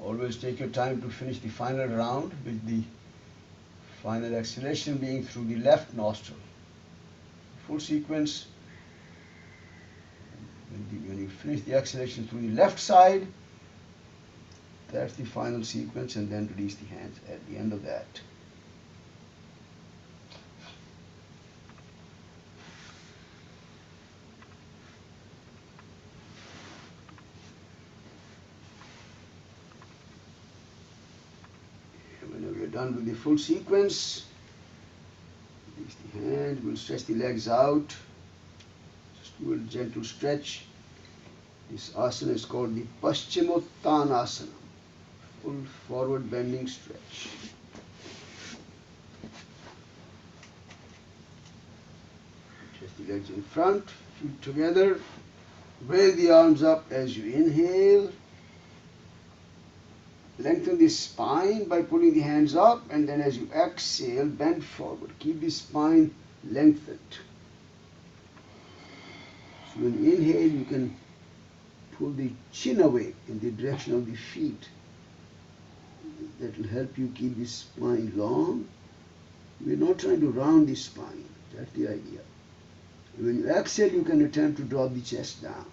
always take your time to finish the final round with the final exhalation being through the left nostril. Full sequence. When you finish the exhalation through the left side, that's the final sequence, and then release the hands at the end of that. done with the full sequence. Release the hand, we'll stretch the legs out. Just do a gentle stretch. This asana is called the Paschimottanasana, full forward bending stretch. Stretch the legs in front, feet together. Raise the arms up as you inhale. Lengthen the spine by pulling the hands up, and then as you exhale, bend forward. Keep the spine lengthened. So when you inhale, you can pull the chin away in the direction of the feet. That will help you keep the spine long. We're not trying to round the spine. That's the idea. When you exhale, you can attempt to drop the chest down.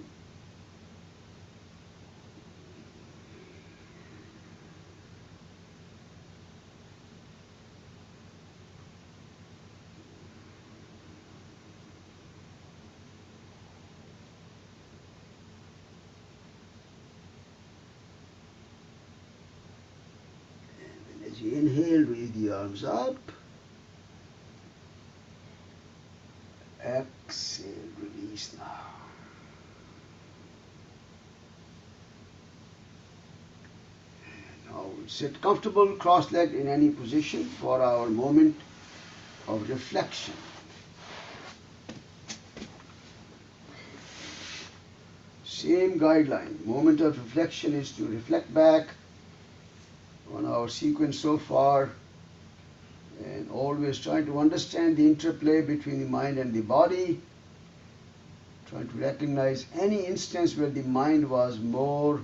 And as you inhale, raise the arms up. Exhale, release now. Now sit comfortable, cross-legged in any position for our moment of reflection. Same guideline. Moment of reflection is to reflect back on our sequence so far, and always trying to understand the interplay between the mind and the body, trying to recognize any instance where the mind was more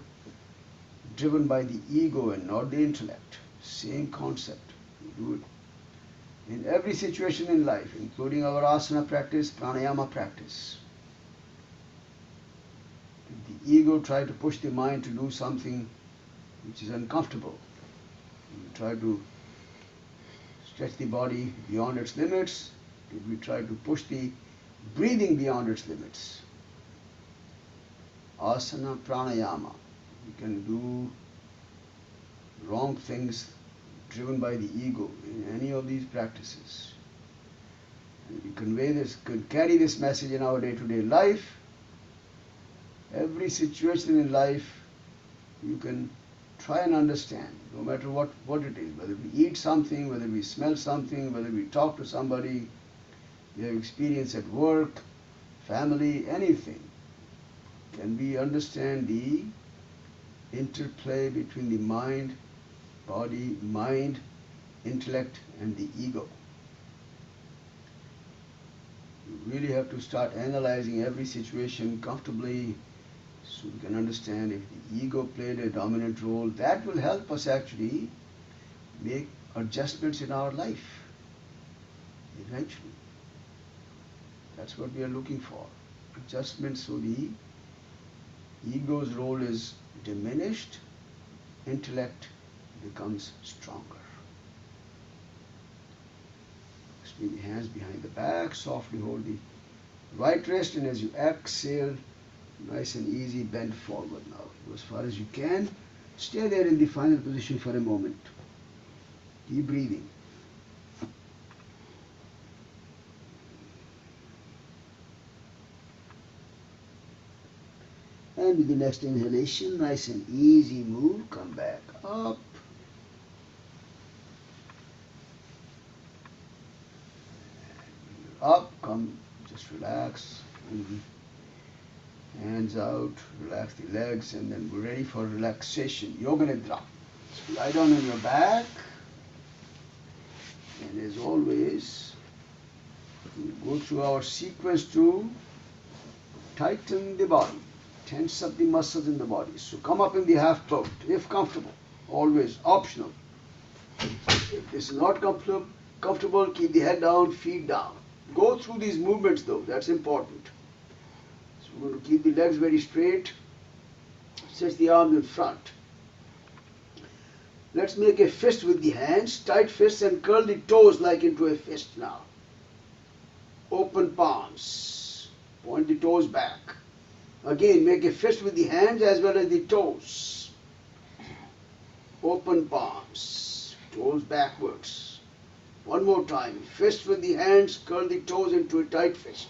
driven by the ego and not the intellect. Same concept. We do it in every situation in life, including our asana practice, pranayama practice. If the ego try to push the mind to do something which is uncomfortable, we try to stretch the body beyond its limits. If we try to push the breathing beyond its limits, asana, pranayama, we can do wrong things driven by the ego in any of these practices. And we convey this, could carry this message in our day-to-day life. Every situation in life you can try and understand, no matter what it is, whether we eat something, whether we smell something, whether we talk to somebody, we have experience at work, family, anything. Can we understand the interplay between the mind, body, mind, intellect, and the ego? We really have to start analyzing every situation comfortably, so we can understand if the ego played a dominant role. That will help us actually make adjustments in our life eventually. That's what we are looking for. Adjustments so the ego's role is diminished, intellect becomes stronger. Swing the hands behind the back, softly hold the right wrist, and as you exhale, nice and easy, bend forward now. Go as far as you can. Stay there in the final position for a moment. Keep breathing. And with the next inhalation, nice and easy move, come back up. Up, come, just relax. Hands out, relax the legs, and then we're ready for relaxation. Yoga Nidra. So lie down on your back, and as always, we go through our sequence to tighten the body, tense up the muscles in the body. So come up in the half boat, if comfortable, always optional. If this is not comfortable, keep the head down, feet down. Go through these movements though, that's important. We're going to keep the legs very straight. Stretch the arms in front. Let's make a fist with the hands, tight fists, and curl the toes like into a fist now. Open palms. Point the toes back. Again, make a fist with the hands as well as the toes. Open palms. toes backwards. One more time. Fist with the hands, curl the toes into a tight fist.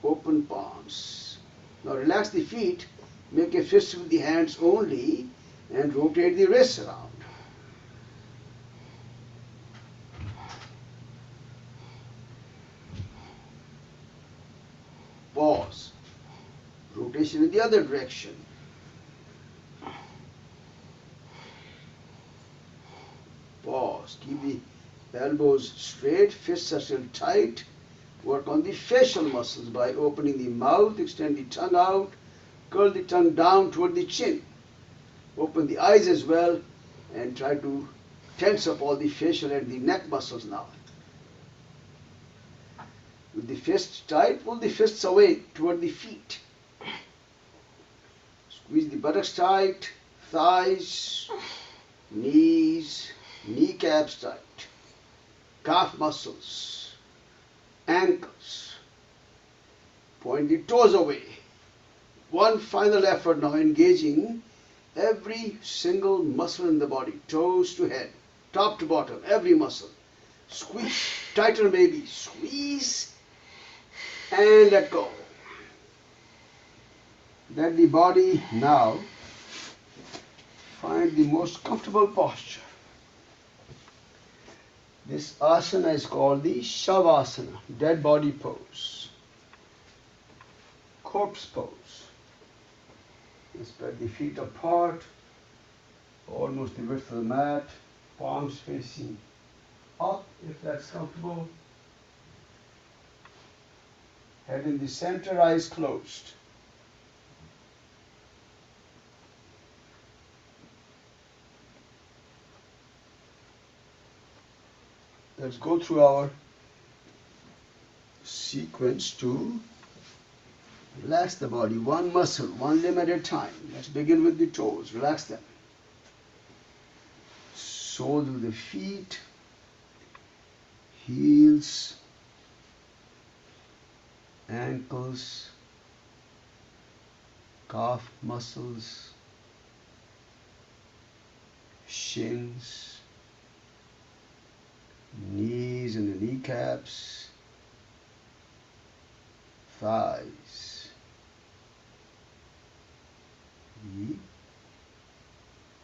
Open palms. Now relax the feet, make a fist with the hands only, and rotate the wrists around. Pause. Rotation in the other direction. Pause. Keep the elbows straight, fists are still tight. Work on the facial muscles by opening the mouth, extend the tongue out, curl the tongue down toward the chin. Open the eyes as well and try to tense up all the facial and the neck muscles now. With the fists tight, pull the fists away toward the feet. Squeeze the buttocks tight, thighs, knees, kneecaps tight, calf muscles, ankles. Point the toes away. One final effort now, engaging every single muscle in the body, toes to head, top to bottom, every muscle. Squeeze, tighter maybe, squeeze and let go. Let the body now find the most comfortable posture. This asana is called the Shavasana, dead body pose, corpse pose. Spread the feet apart, almost the width of the mat, palms facing up if that's comfortable. Head in the center, eyes closed. Let's go through our sequence to relax the body, one muscle, one limb at a time. Let's begin with the toes, relax them. Soles of the feet, heels, ankles, calf muscles, shins, knees and the kneecaps, thighs, the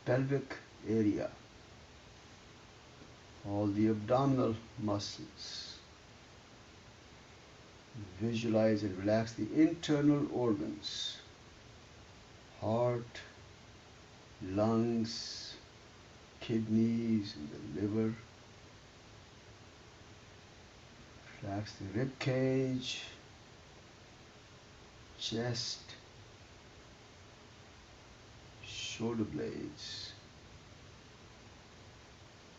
pelvic area, all the abdominal muscles. Visualize and relax the internal organs, heart, lungs, kidneys, and the liver. Relax the rib cage, chest, shoulder blades,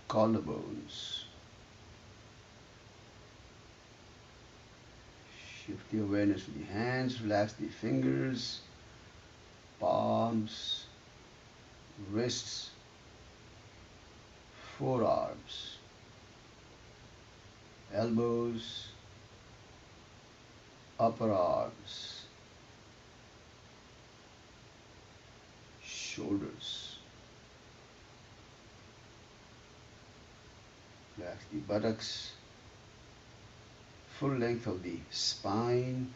collarbones. Shift the awareness to the hands, relax the fingers, palms, wrists, forearms, elbows, upper arms, shoulders. Relax the buttocks, full length of the spine,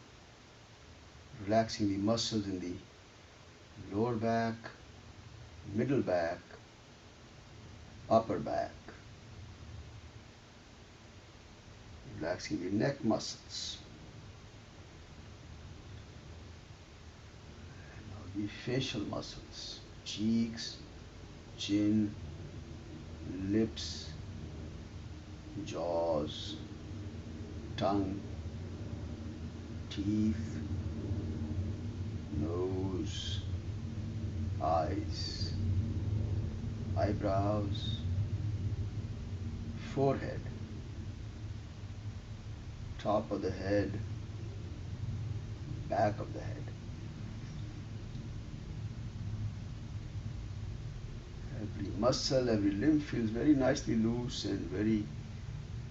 relaxing the muscles in the lower back, middle back, upper back. Relaxing the neck muscles. And now the facial muscles, cheeks, chin, lips, jaws, tongue, teeth, nose, eyes, eyebrows, forehead, top of the head, back of the head. Every muscle, every limb feels very nicely loose and very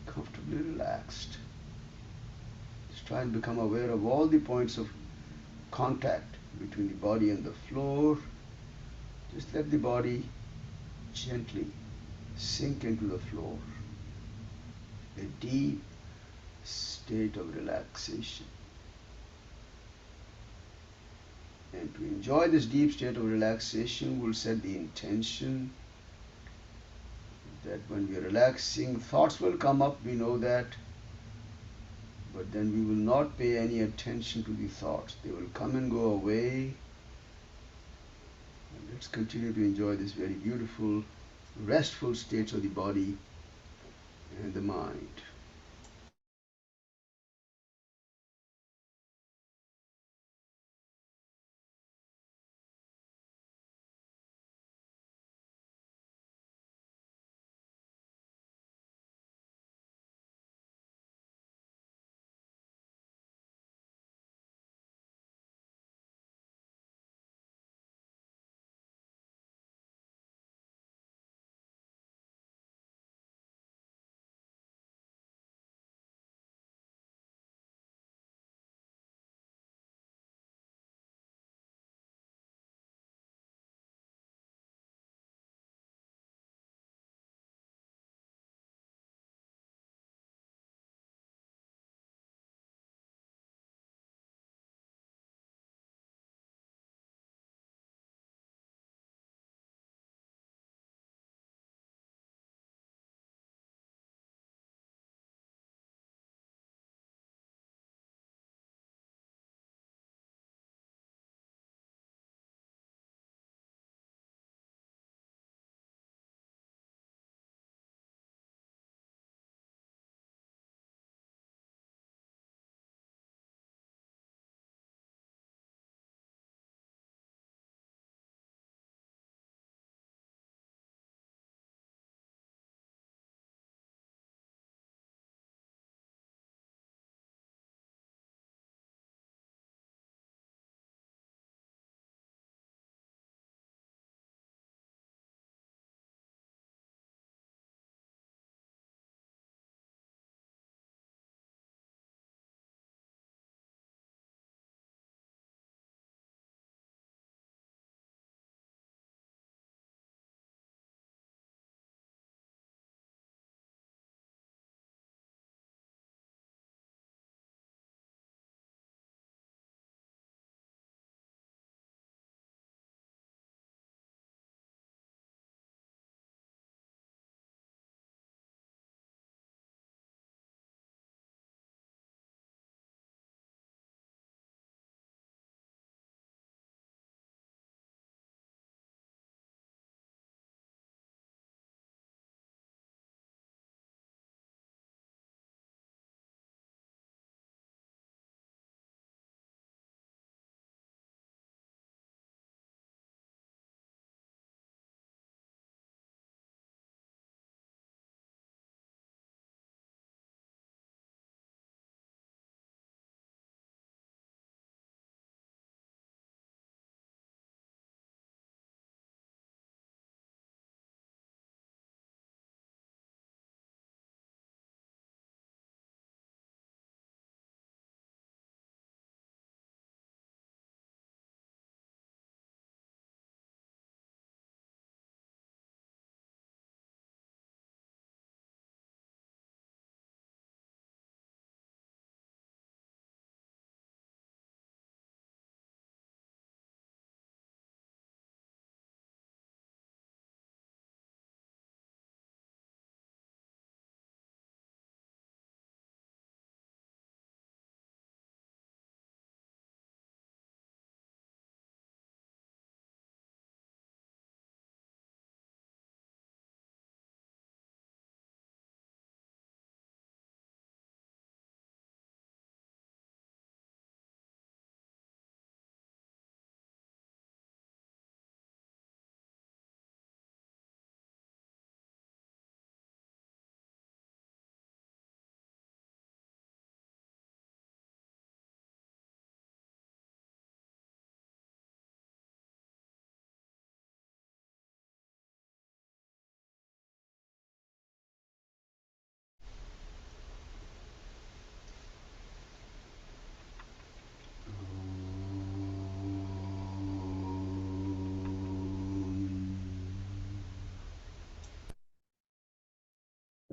comfortably relaxed. Just try and become aware of all the points of contact between the body and the floor. Just let the body gently sink into the floor, a deep state of relaxation. And to enjoy this deep state of relaxation, we'll set the intention that when we are relaxing, thoughts will come up, we know that, but then we will not pay any attention to the thoughts. They will come and go away. And let's continue to enjoy this very beautiful, restful states of the body and the mind.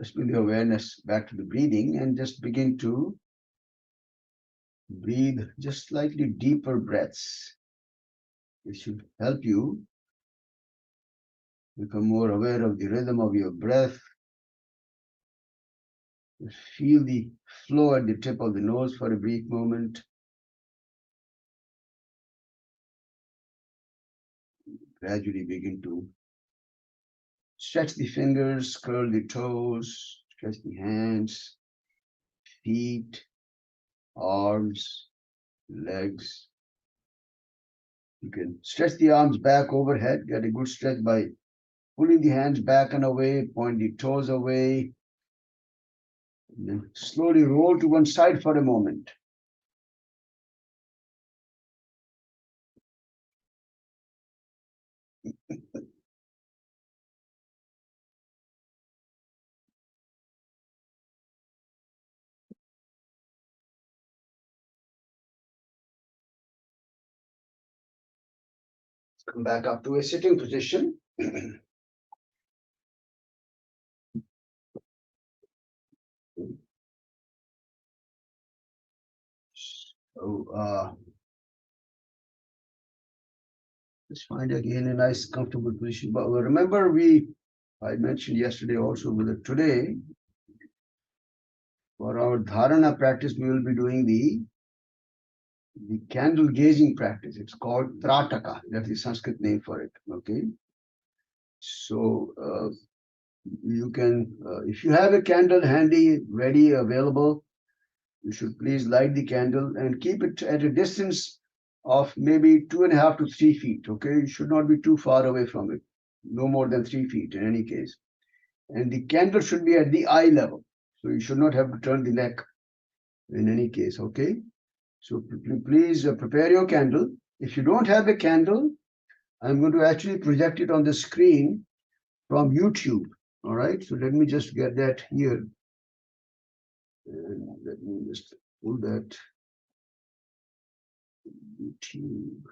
Just bring the awareness back to the breathing and just begin to breathe just slightly deeper breaths. It should help you become more aware of the rhythm of your breath. Just feel the flow at the tip of the nose for a brief moment. Gradually begin to stretch the fingers, curl the toes, stretch the hands, feet, arms, legs. You can stretch the arms back overhead, get a good stretch by pulling the hands back and away, point the toes away, and then slowly roll to one side for a moment. Come back up to a sitting position. So, just find again a nice comfortable position. But remember, I mentioned yesterday also that today, for our dharana practice, we will be doing the candle gazing practice. It's called Trataka. That's the Sanskrit name for it. Okay. So you can, if you have a candle handy, ready, available, you should please light the candle and keep it at a distance of maybe 2.5 to 3 feet. Okay, you should not be too far away from it, no more than 3 feet in any case. And the candle should be at the eye level, so you should not have to turn the neck in any case. Okay, so please prepare your candle. If you don't have a candle, I'm going to actually project it on the screen from YouTube. All right, so let me just get that here. And let me just pull that YouTube.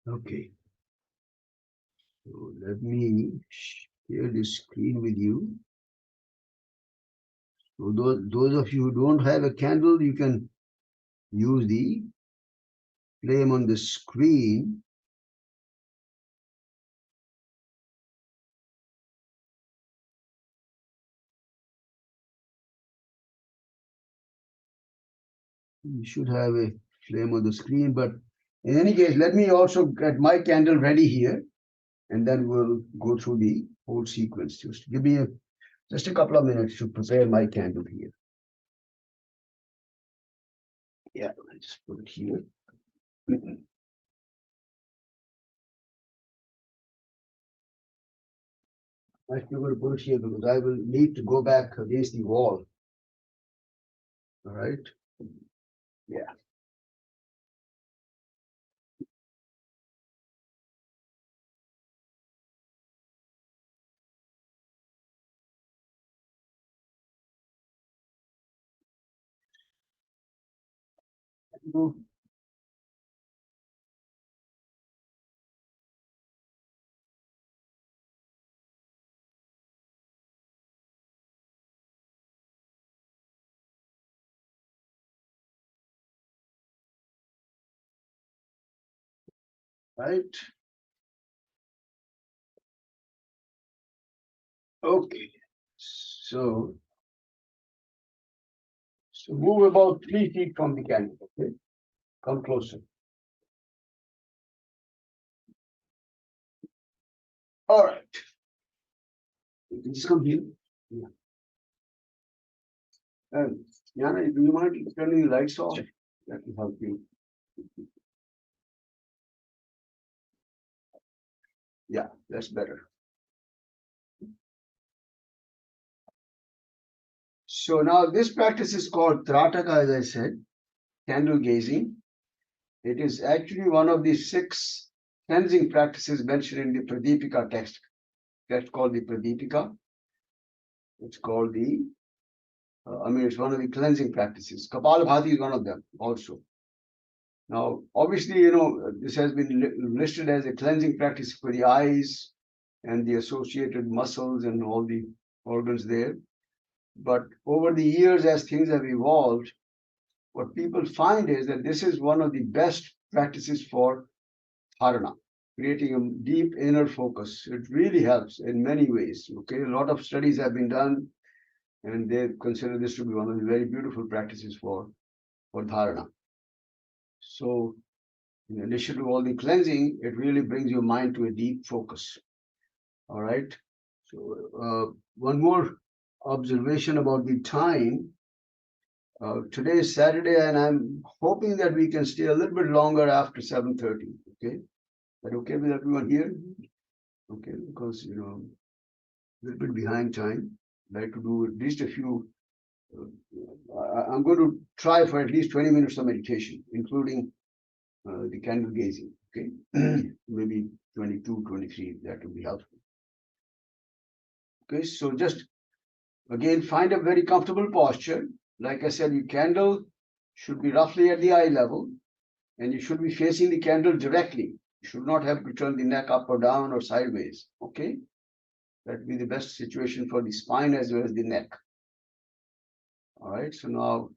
Okay, so let me share the screen with you. So those of you who don't have a candle, you can use the flame on the screen. You should have a flame on the screen, but in any case, let me also get my candle ready here, and then we'll go through the whole sequence. Just give me just a couple of minutes to prepare my candle here. Yeah, let's just put it here. I'm going to put it here because I will need to go back against the wall. All right. Yeah. Right. Okay. So move about 3 feet from the candle. Okay. Come closer. All right. You can just come here. Yeah. Jana, do you mind turning the lights off? That will help you. Yeah, that's better. So now this practice is called Trataka, as I said, candle gazing. It is actually one of the 6 cleansing practices mentioned in the Pradipika text. That's called the Pradipika. It's called it's one of the cleansing practices. Kapalabhati is one of them also. Now, obviously, this has been listed as a cleansing practice for the eyes and the associated muscles and all the organs there. But over the years, as things have evolved, what people find is that this is one of the best practices for dharana, creating a deep inner focus. It really helps in many ways. Okay, a lot of studies have been done, and they consider this to be one of the very beautiful practices for dharana. So, in addition to all the cleansing, it really brings your mind to a deep focus. All right. So, one more observation about the time. Today is Saturday, and I'm hoping that we can stay a little bit longer after 7:30. Okay, is that okay with everyone here? Okay, because a little bit behind time. I'd like to do at least a few. I'm going to try for at least 20 minutes of meditation, including the candle gazing. Okay, maybe 22, 23. That would be helpful. Okay, so just again find a very comfortable posture. Like I said, your candle should be roughly at the eye level, and you should be facing the candle directly. You should not have to turn the neck up or down or sideways. Okay, that would be the best situation for the spine as well as the neck. All right, so now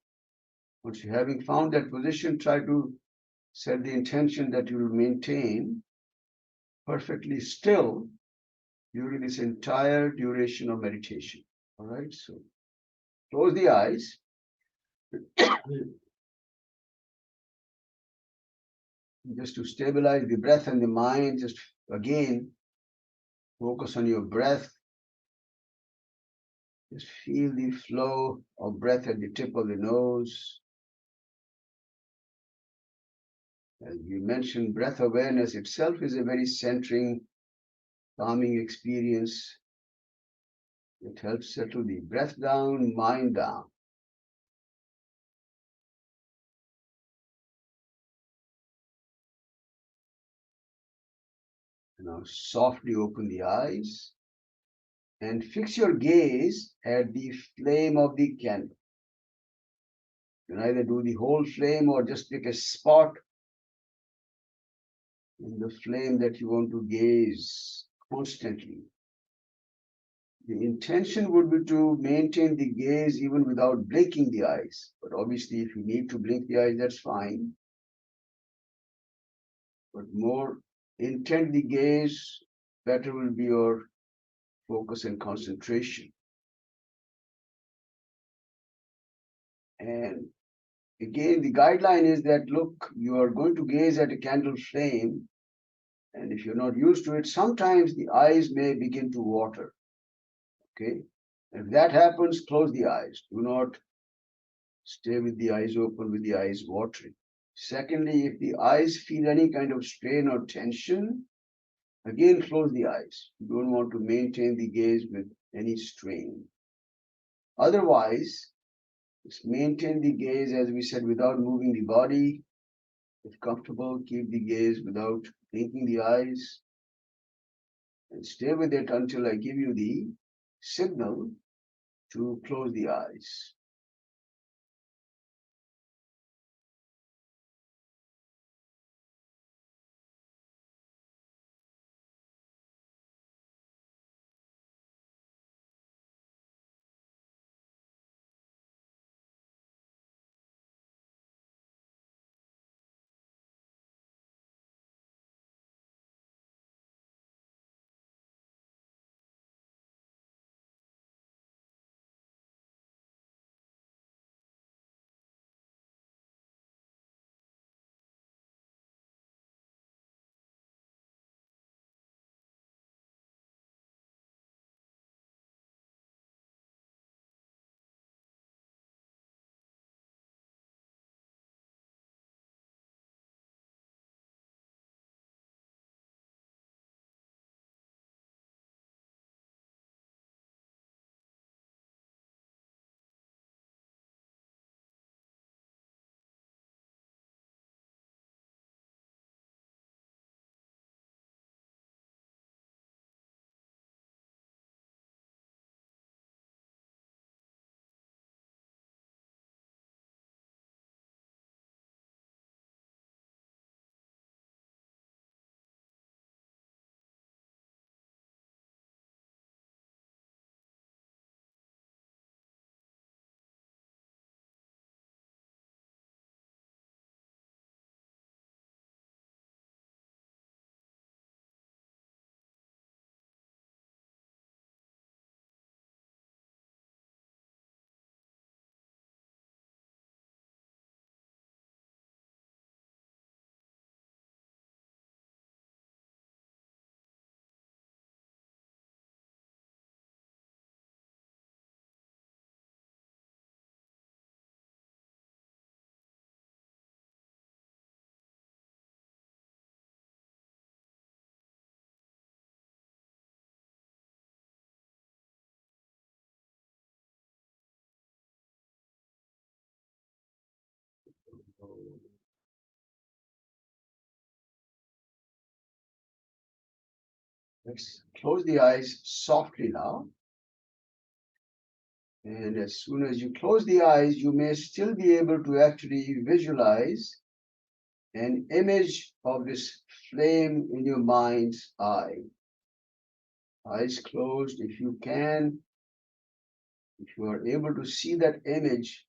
once you having found that position, try to set the intention that you will maintain perfectly still during this entire duration of meditation. All right, so close the eyes. Just to stabilize the breath and the mind, just again focus on your breath. Just feel the flow of breath at the tip of the nose. As we mentioned, breath awareness itself is a very centering, calming experience. It helps settle the breath down, mind down. Now softly open the eyes and fix your gaze at the flame of the candle. You can either do the whole flame or just pick a spot in the flame that you want to gaze constantly. The intention would be to maintain the gaze even without blinking the eyes. But obviously, if you need to blink the eyes, that's fine. But more intent the gaze, better will be your focus and concentration. And again, the guideline is that, look, you are going to gaze at a candle flame, and if you're not used to it, sometimes the eyes may begin to water. Okay? If that happens, close the eyes. Do not stay with the eyes open, with the eyes watering. Secondly, if the eyes feel any kind of strain or tension, again close the eyes. You don't want to maintain the gaze with any strain. Otherwise, just maintain the gaze, as we said, without moving the body. If comfortable, keep the gaze without blinking the eyes. And stay with it until I give you the signal to close the eyes. Let's close the eyes softly now. And as soon as you close the eyes, you may still be able to actually visualize an image of this flame in your mind's eye. Eyes closed, if you can, if you are able to see that image,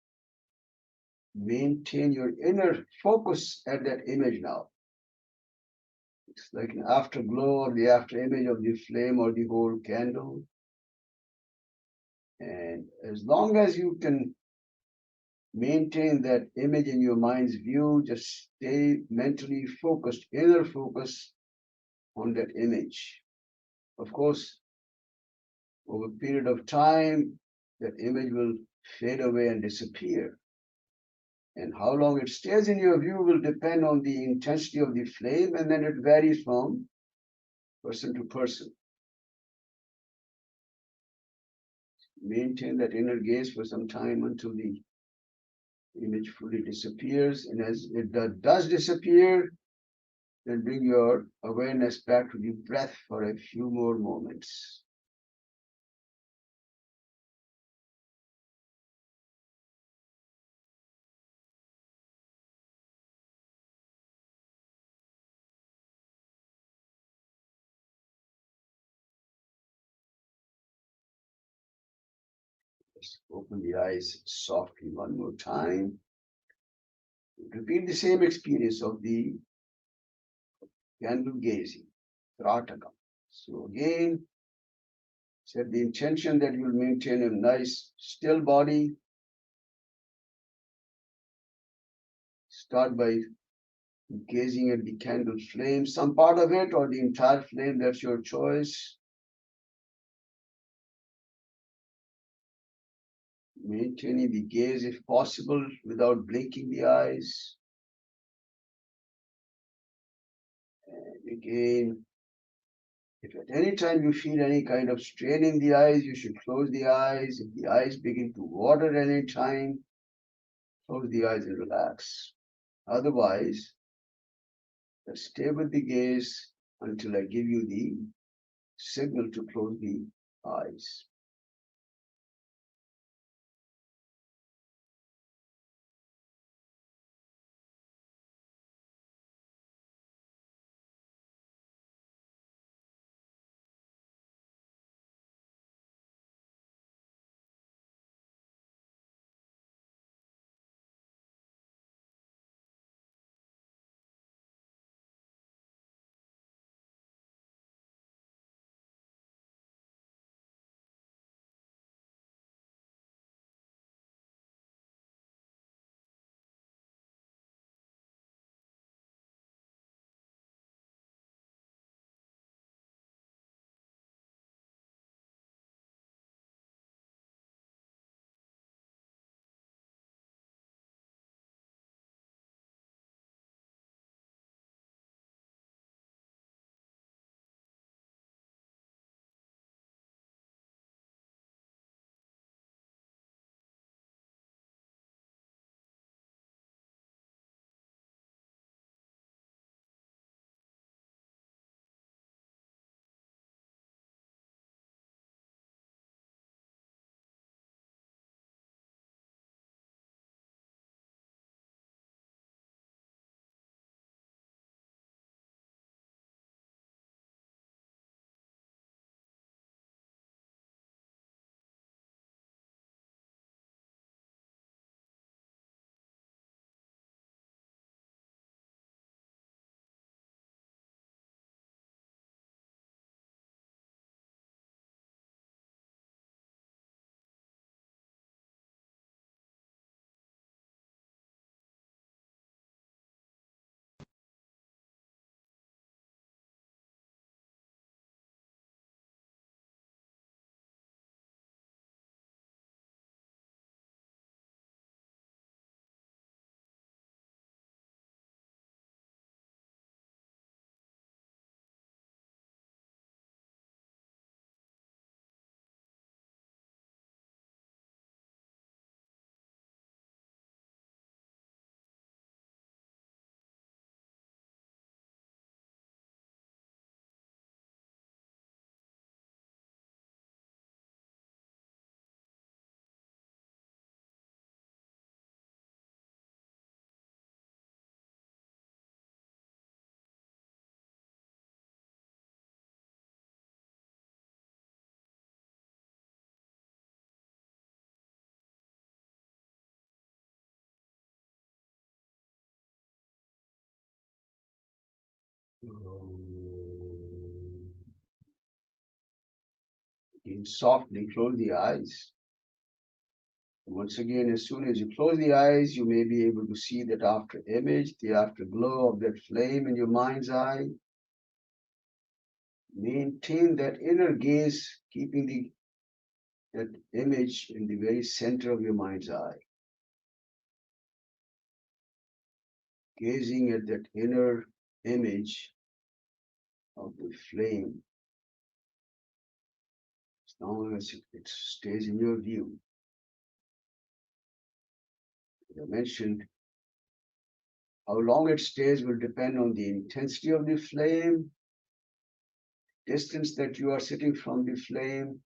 maintain your inner focus at that image now. It's like an afterglow or the after image of the flame or the whole candle. And as long as you can maintain that image in your mind's view, just stay mentally focused, inner focus on that image. Of course, over a period of time, that image will fade away and disappear. And how long it stays in your view will depend on the intensity of the flame, and then it varies from person to person. Maintain that inner gaze for some time until the image fully disappears. And as it does disappear, then bring your awareness back to the breath for a few more moments. Just open the eyes softly one more time. Repeat the same experience of the candle gazing, Trataka. So again, set the intention that you'll maintain a nice still body. Start by gazing at the candle flame, some part of it or the entire flame, that's your choice. Maintaining the gaze if possible without blinking the eyes. And again, if at any time you feel any kind of strain in the eyes, you should close the eyes. If the eyes begin to water at any time, close the eyes and relax. Otherwise, just stay with the gaze until I give you the signal to close the eyes. Again, softly close the eyes. Once again, as soon as you close the eyes, you may be able to see that after image, the afterglow of that flame in your mind's eye. Maintain that inner gaze, keeping that image in the very center of your mind's eye. Gazing at that inner image of the flame, as long as it stays in your view. As I mentioned, how long it stays will depend on the intensity of the flame, distance that you are sitting from the flame,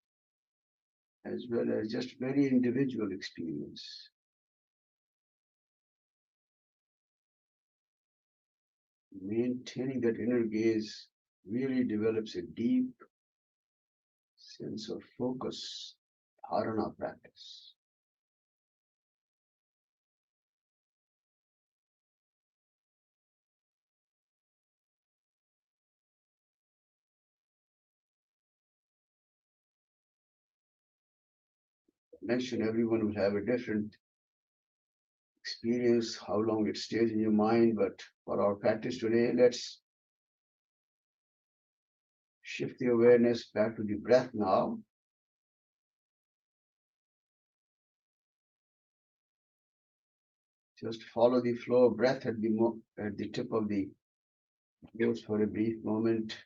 as well as just very individual experience. Maintaining that inner gaze really develops a deep sense of focus, dharana practice. I mentioned everyone will have a different experience, how long it stays in your mind, but for our practice today, let's shift the awareness back to the breath now. Just follow the flow of breath at the tip of the nose for a brief moment.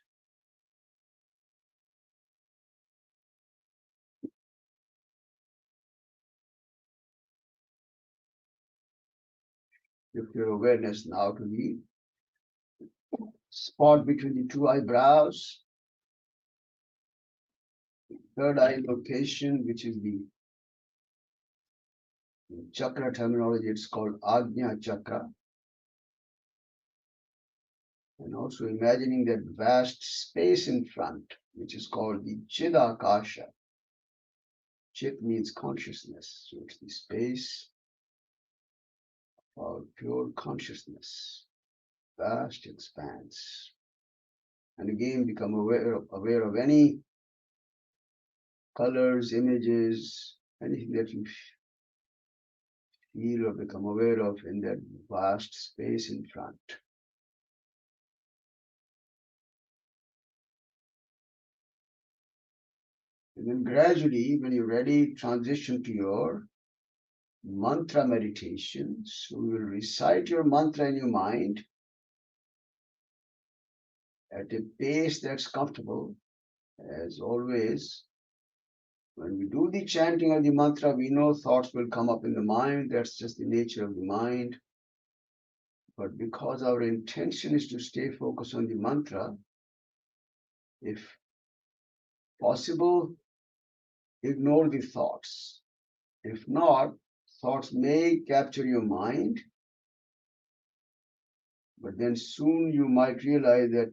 Lift your awareness now to the spot between the two eyebrows, third eye location, which is the chakra terminology, it's called Ajna chakra. And also imagining that vast space in front, which is called the Chidakasha. Chit means consciousness, so it's the space of pure consciousness, vast expanse. And again, become aware of any colors, images, anything that you feel or become aware of in that vast space in front. And then gradually, when you're ready, transition to your mantra meditation. So you will recite your mantra in your mind at a pace that's comfortable. As always, when we do the chanting of the mantra, we know thoughts will come up in the mind. That's just the nature of the mind. But because our intention is to stay focused on the mantra, if possible, ignore the thoughts. If not, thoughts may capture your mind, but then soon you might realize that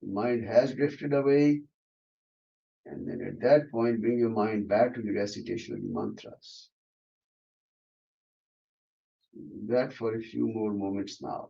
the mind has drifted away. And then at that point, bring your mind back to the recitation of the mantras. Do that for a few more moments now.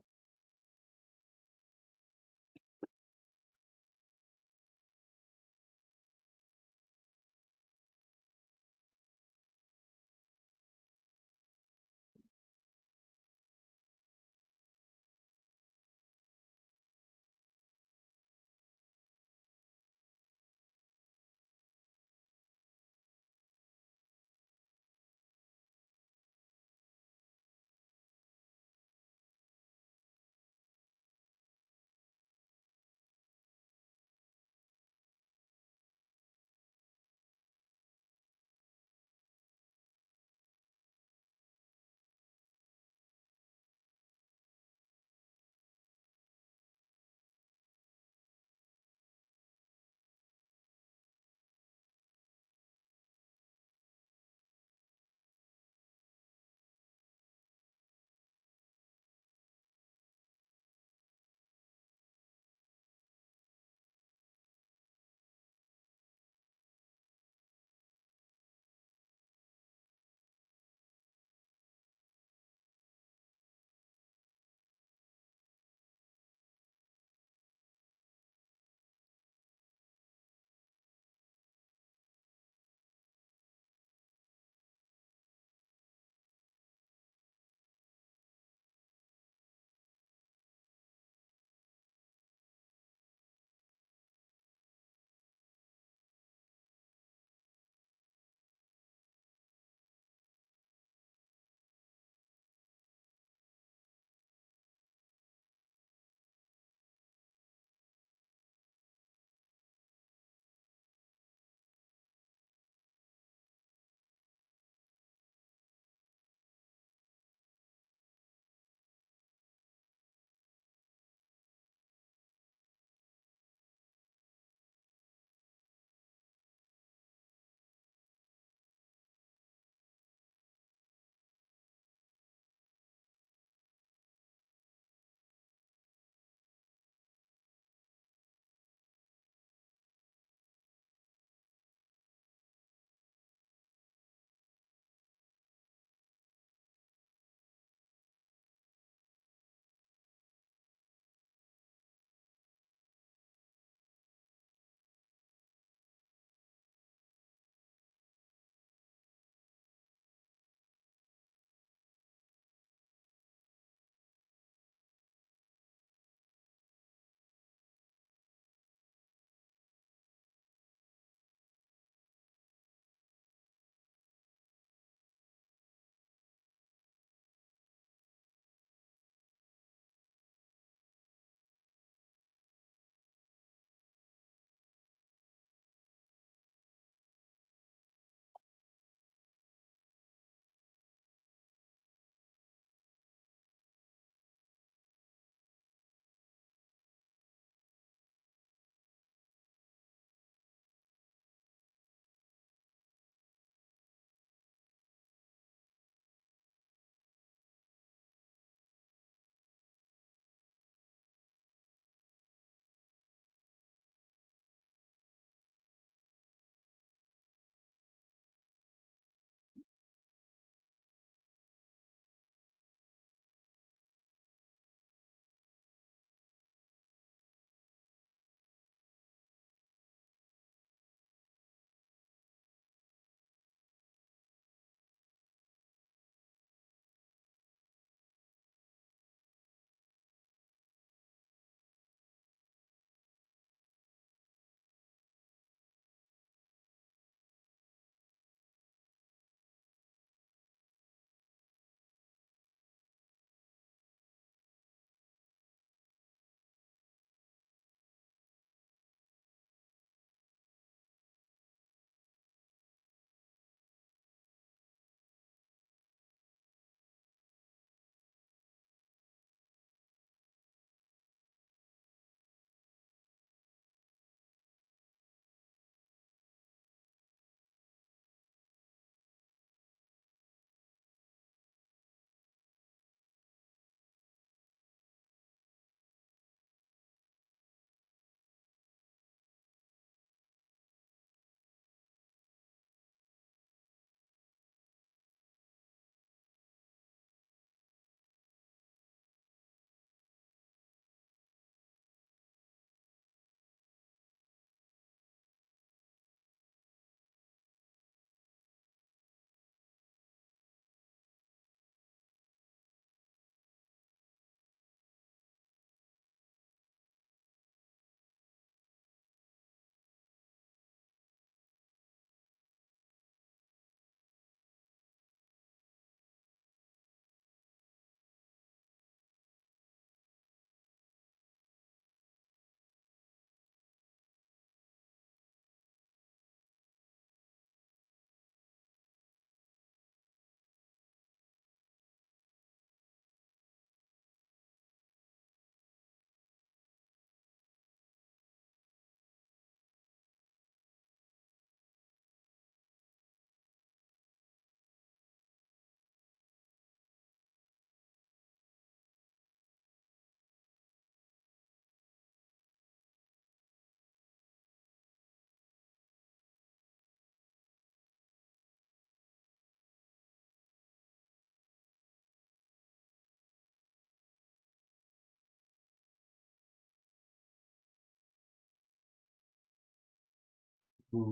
Let's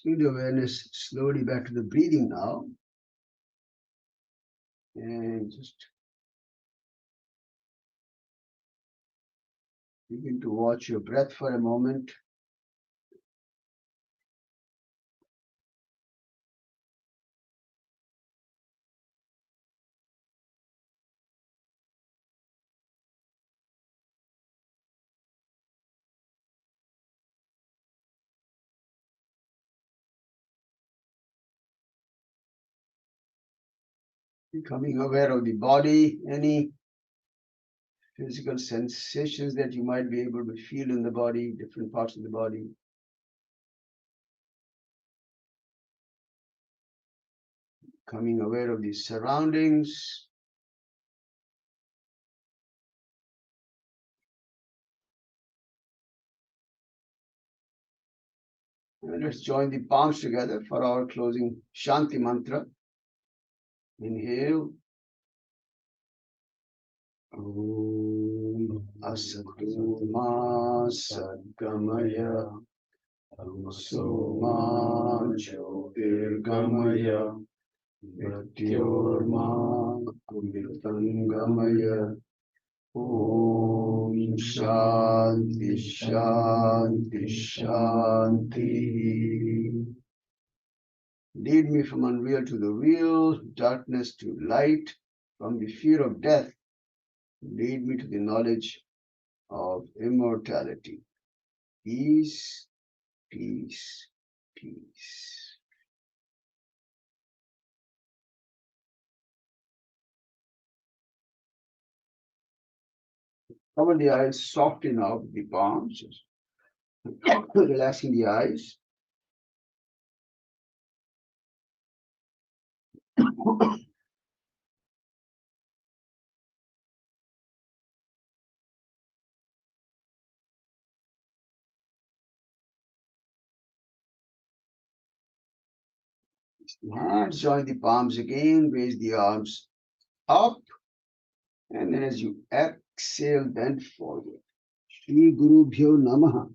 bring the awareness slowly back to the breathing now. And just begin to watch your breath for a moment. Becoming aware of the body, any physical sensations that you might be able to feel in the body, different parts of the body. Becoming aware of the surroundings. And let's join the palms together for our closing Shanti mantra. Inhale. Om Asatu Ma Sadgamaya Soma Jyotirgamaya Mrityorma Amritangamaya. Om Shanti Shanti Shanti. Lead me from unreal to the real, darkness to light, from the fear of death. Lead me to the knowledge of immortality. Peace, peace, peace. Cover the eyes, soften out the palms, relaxing the eyes. The hands, join the palms again, raise the arms up, and then as you exhale, bend forward. Shri Guru Bhyo Namaha.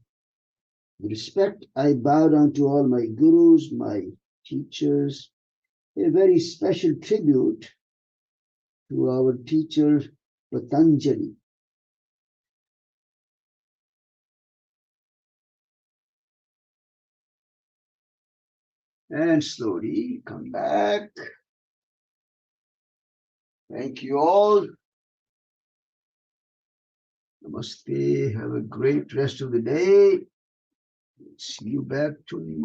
With respect, I bow down to all my gurus, my teachers. A very special tribute to our teacher Patanjali. And slowly come back. Thank you all. Namaste. Have a great rest of the day. See you back tomorrow.